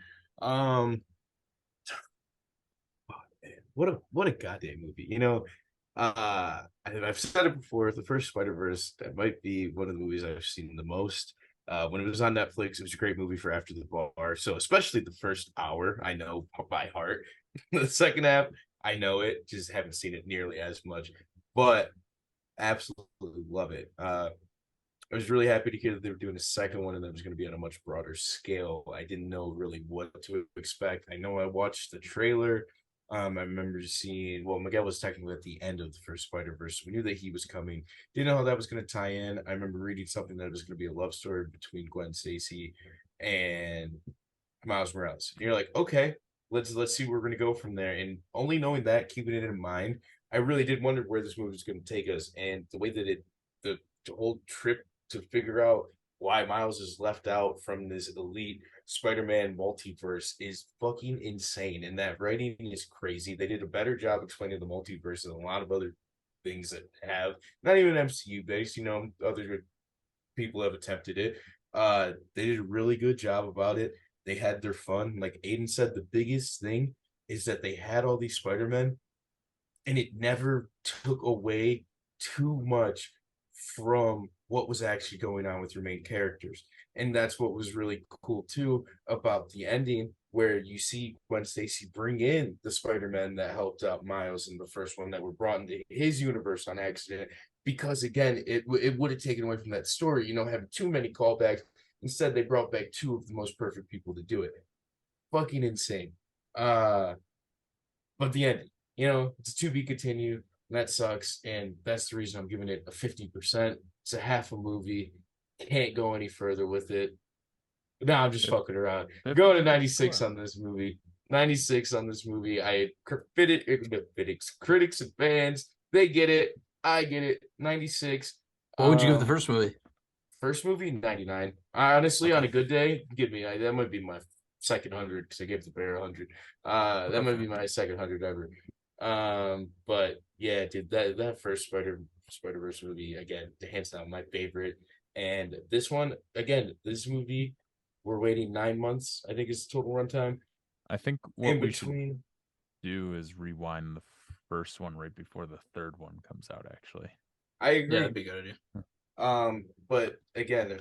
What a goddamn movie. I've said it before. The first Spider-Verse, that might be one of the movies I've seen the most. When it was on Netflix, it was a great movie for after the bar. So especially the first hour, I know by heart. The second half, I know it, just haven't seen it nearly as much. But absolutely love it. I was really happy to hear that they were doing a second one and that it was going to be on a much broader scale. I didn't know really what to expect. I know I watched the trailer. I remember seeing, well, Miguel was technically at the end of the first Spider-Verse. So we knew that he was coming. Didn't know how that was going to tie in. I remember reading something that it was going to be a love story between Gwen Stacey and Miles Morales. And you're like, okay, let's see where we're going to go from there. And only knowing that, keeping it in mind, I really did wonder where this movie was going to take us. And the way that the whole trip to figure out why Miles is left out from this elite Spider-Man multiverse is fucking insane. And that writing is crazy. They did a better job explaining the multiverse than a lot of other things that have, not even MCU based, other people have attempted it. They did a really good job about it. They had their fun. Like Aiden said, the biggest thing is that they had all these Spider-Men and it never took away too much from what was actually going on with your main characters. And that's what was really cool too about the ending, where you see Gwen Stacy bring in the Spider-Man that helped out Miles in the first one that were brought into his universe on accident. Because again, it would have taken away from that story, having too many callbacks. Instead, they brought back 2 of the most perfect people to do it. Fucking insane. But the ending, it's to be continued. That sucks, and that's the reason I'm giving it a 50%. It's a half a movie. Can't go any further with it. No, I'm just fucking around. Going to 96 on this movie. 96 on this movie. Critics and fans, they get it. I get it. 96. What would you give the first movie? First movie, 99. Honestly, on a good day, that might be my second 100 because I gave the bear 100. That might be my second 100 ever. But yeah, dude, that first Spider-Verse movie, again, hands down my favorite. And this one, again, this movie, we're waiting 9 months, I think is the total runtime. I think what we should do is rewind the first one right before the third one comes out, actually. I agree. Yeah, that'd be a good idea. But again,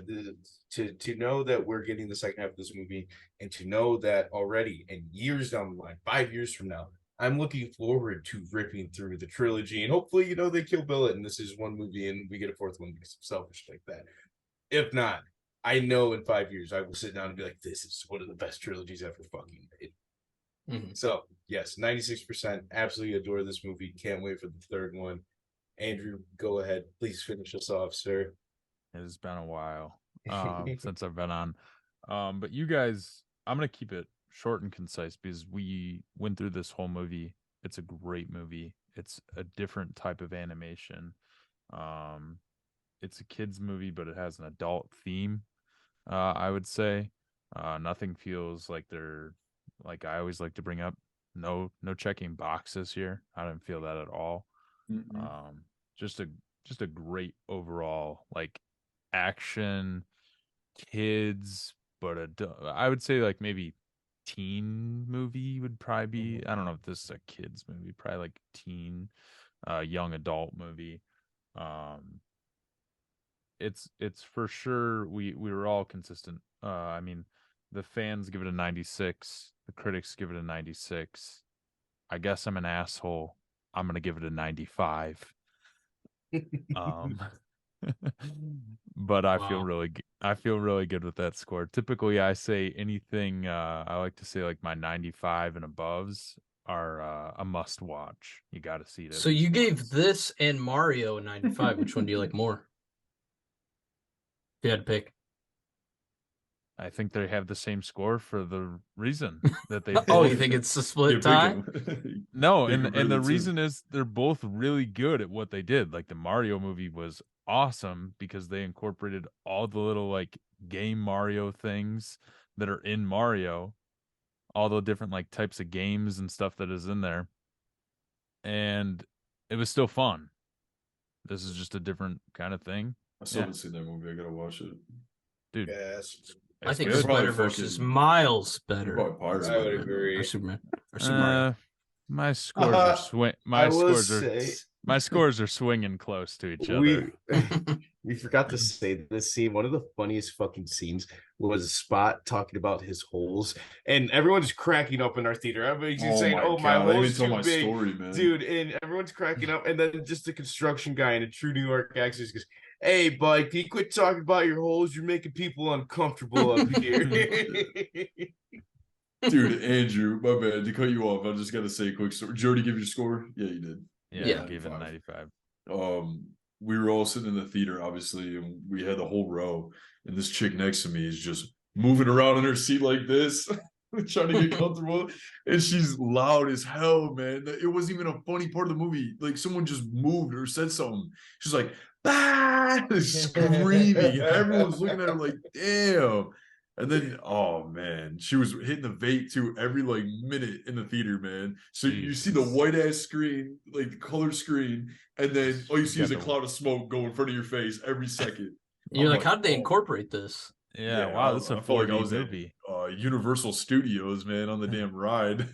to know that we're getting the second half of this movie, and to know that already in years down the line, 5 years from now, I'm looking forward to ripping through the trilogy, and hopefully, they kill Billet, and this is one movie, and we get a fourth one because I'm selfish like that. If not, I know in 5 years I will sit down and be like, this is one of the best trilogies ever fucking made. Mm-hmm. So yes, 96%. Absolutely adore this movie. Can't wait for the third one. Andrew, go ahead. Please finish us off, sir. It has been a while since I've been on. But you guys, I'm going to keep it short and concise because we went through this whole movie. It's a great movie. It's a different type of animation. It's a kid's movie, but it has an adult theme, I would say. Nothing feels like they're, like I always like to bring up, no checking boxes here. I didn't feel that at all. Just a great overall, like, action, kids, but I would say like maybe teen movie would probably be. I don't know if this is a kids movie, probably like teen, young adult movie. It's for sure. We were all consistent. I mean, the fans give it a 96. The critics give it a 96. I guess I'm an asshole. I'm gonna give it a 95. But I feel really good with that score. Typically I say anything, I like to say like my 95 and aboves are a must watch. You got to see it. So you gave this and Mario a 95. Which one do you like more? If you had to pick. I think they have the same score for the reason that they Oh, you think it's a split tie? No, and the reason is they're both really good at what they did. Like the Mario movie was awesome because they incorporated all the little like game Mario things that are in Mario, all the different like types of games and stuff that is in there. And it was still fun. This is just a different kind of thing. I still haven't seen that movie. I gotta watch it. Dude. Yes. I think Spider-Verse is miles better. I would agree. Or Superman. Or Super Mario. My scores are my scores are swinging close to each other. We forgot to say this scene. One of the funniest fucking scenes was Spot talking about his holes, and everyone's cracking up in our theater. Everybody's saying, "Oh, my hole's too big, story, man. Dude!" And everyone's cracking up, and then just a construction guy in a true New York accent goes, "Hey, bud, can you quit talking about your holes? You're making people uncomfortable up here." Dude, Andrew, my bad to cut you off. I just gotta say a quick story. Jody, give your score? Yeah, you did. Yeah, I gave it 95. We were all sitting in the theater, obviously, and we had the whole row. And this chick next to me is just moving around in her seat like this, trying to get comfortable. And she's loud as hell, man. It wasn't even a funny part of the movie. Like someone just moved or said something. She's like, ah, screaming. Everyone's looking at her like, damn. And then, oh man, she was hitting the vape too every like minute in the theater, man. So you see the white ass screen, like the color screen, and then all you see is a cloud of smoke go in front of your face every second. You're like, how did they incorporate this? Yeah, wow, this is a 4D movie. Universal Studios, man, on the damn ride.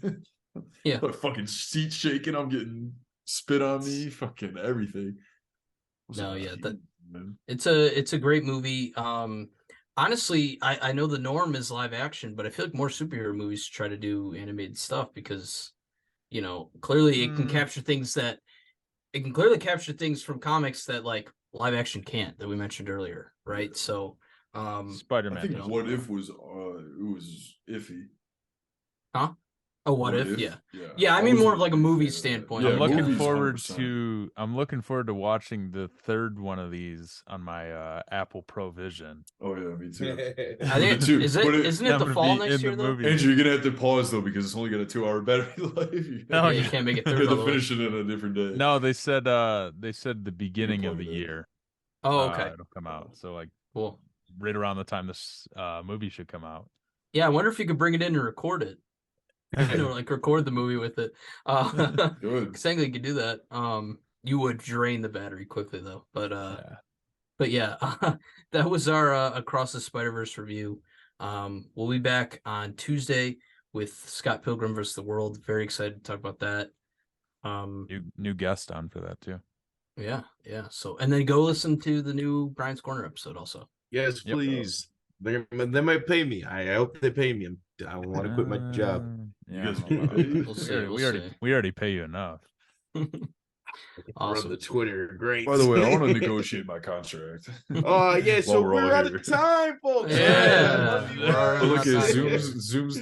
Yeah, like fucking seat shaking. I'm getting spit on me. Fucking everything. No, yeah, it's a great movie. Honestly, I know the norm is live action, but I feel like more superhero movies try to do animated stuff because, clearly it can capture things from comics that like live action can't, that we mentioned earlier, right? So, Spider-Man. I think What If was it was iffy. Huh? Oh, what if? Yeah. I mean, more of like a movie standpoint. I'm looking forward to watching the third one of these on my Apple Pro Vision. Oh yeah, me too. Isn't it the fall next year though? Andrew, you're gonna have to pause though because it's only got a 2-hour battery life. No, you can't make it through. They'll finish it in a different day. No, they said the beginning of the year. Oh, okay. It'll come out. So like, cool. Right around the time this movie should come out. Yeah, I wonder if you could bring it in and record it. Like record the movie with it. Good. Technically, you could do that. You would drain the battery quickly though. But yeah, that was our Across the Spider-Verse review. We'll be back on Tuesday with Scott Pilgrim vs. the World. Very excited to talk about that. New guest on for that too. Yeah. So, and then go listen to the new Brian's Corner episode also. Yes, Yep. please. They might pay me. I hope they pay me. I want to quit my job. Yeah, guys I don't know about that. We'll see, we'll see. we already pay you enough. Awesome. Run the Twitter. Great. By the way, I want to negotiate my contract. Oh, yeah. So While we're all we're out here. of time, folks. Yeah. Love you We're all. Oh, look Yeah. at Zoom's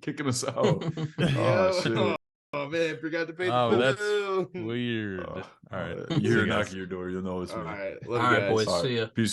kicking us out. Yeah. Oh shit. Oh, man. Forgot to pay the Oh, that's bill. weird. Oh, All right. you See hear you a knock guys. at your door, you'll know it's All me. right. All Love you right, guys. boys. All right. See ya. Peace.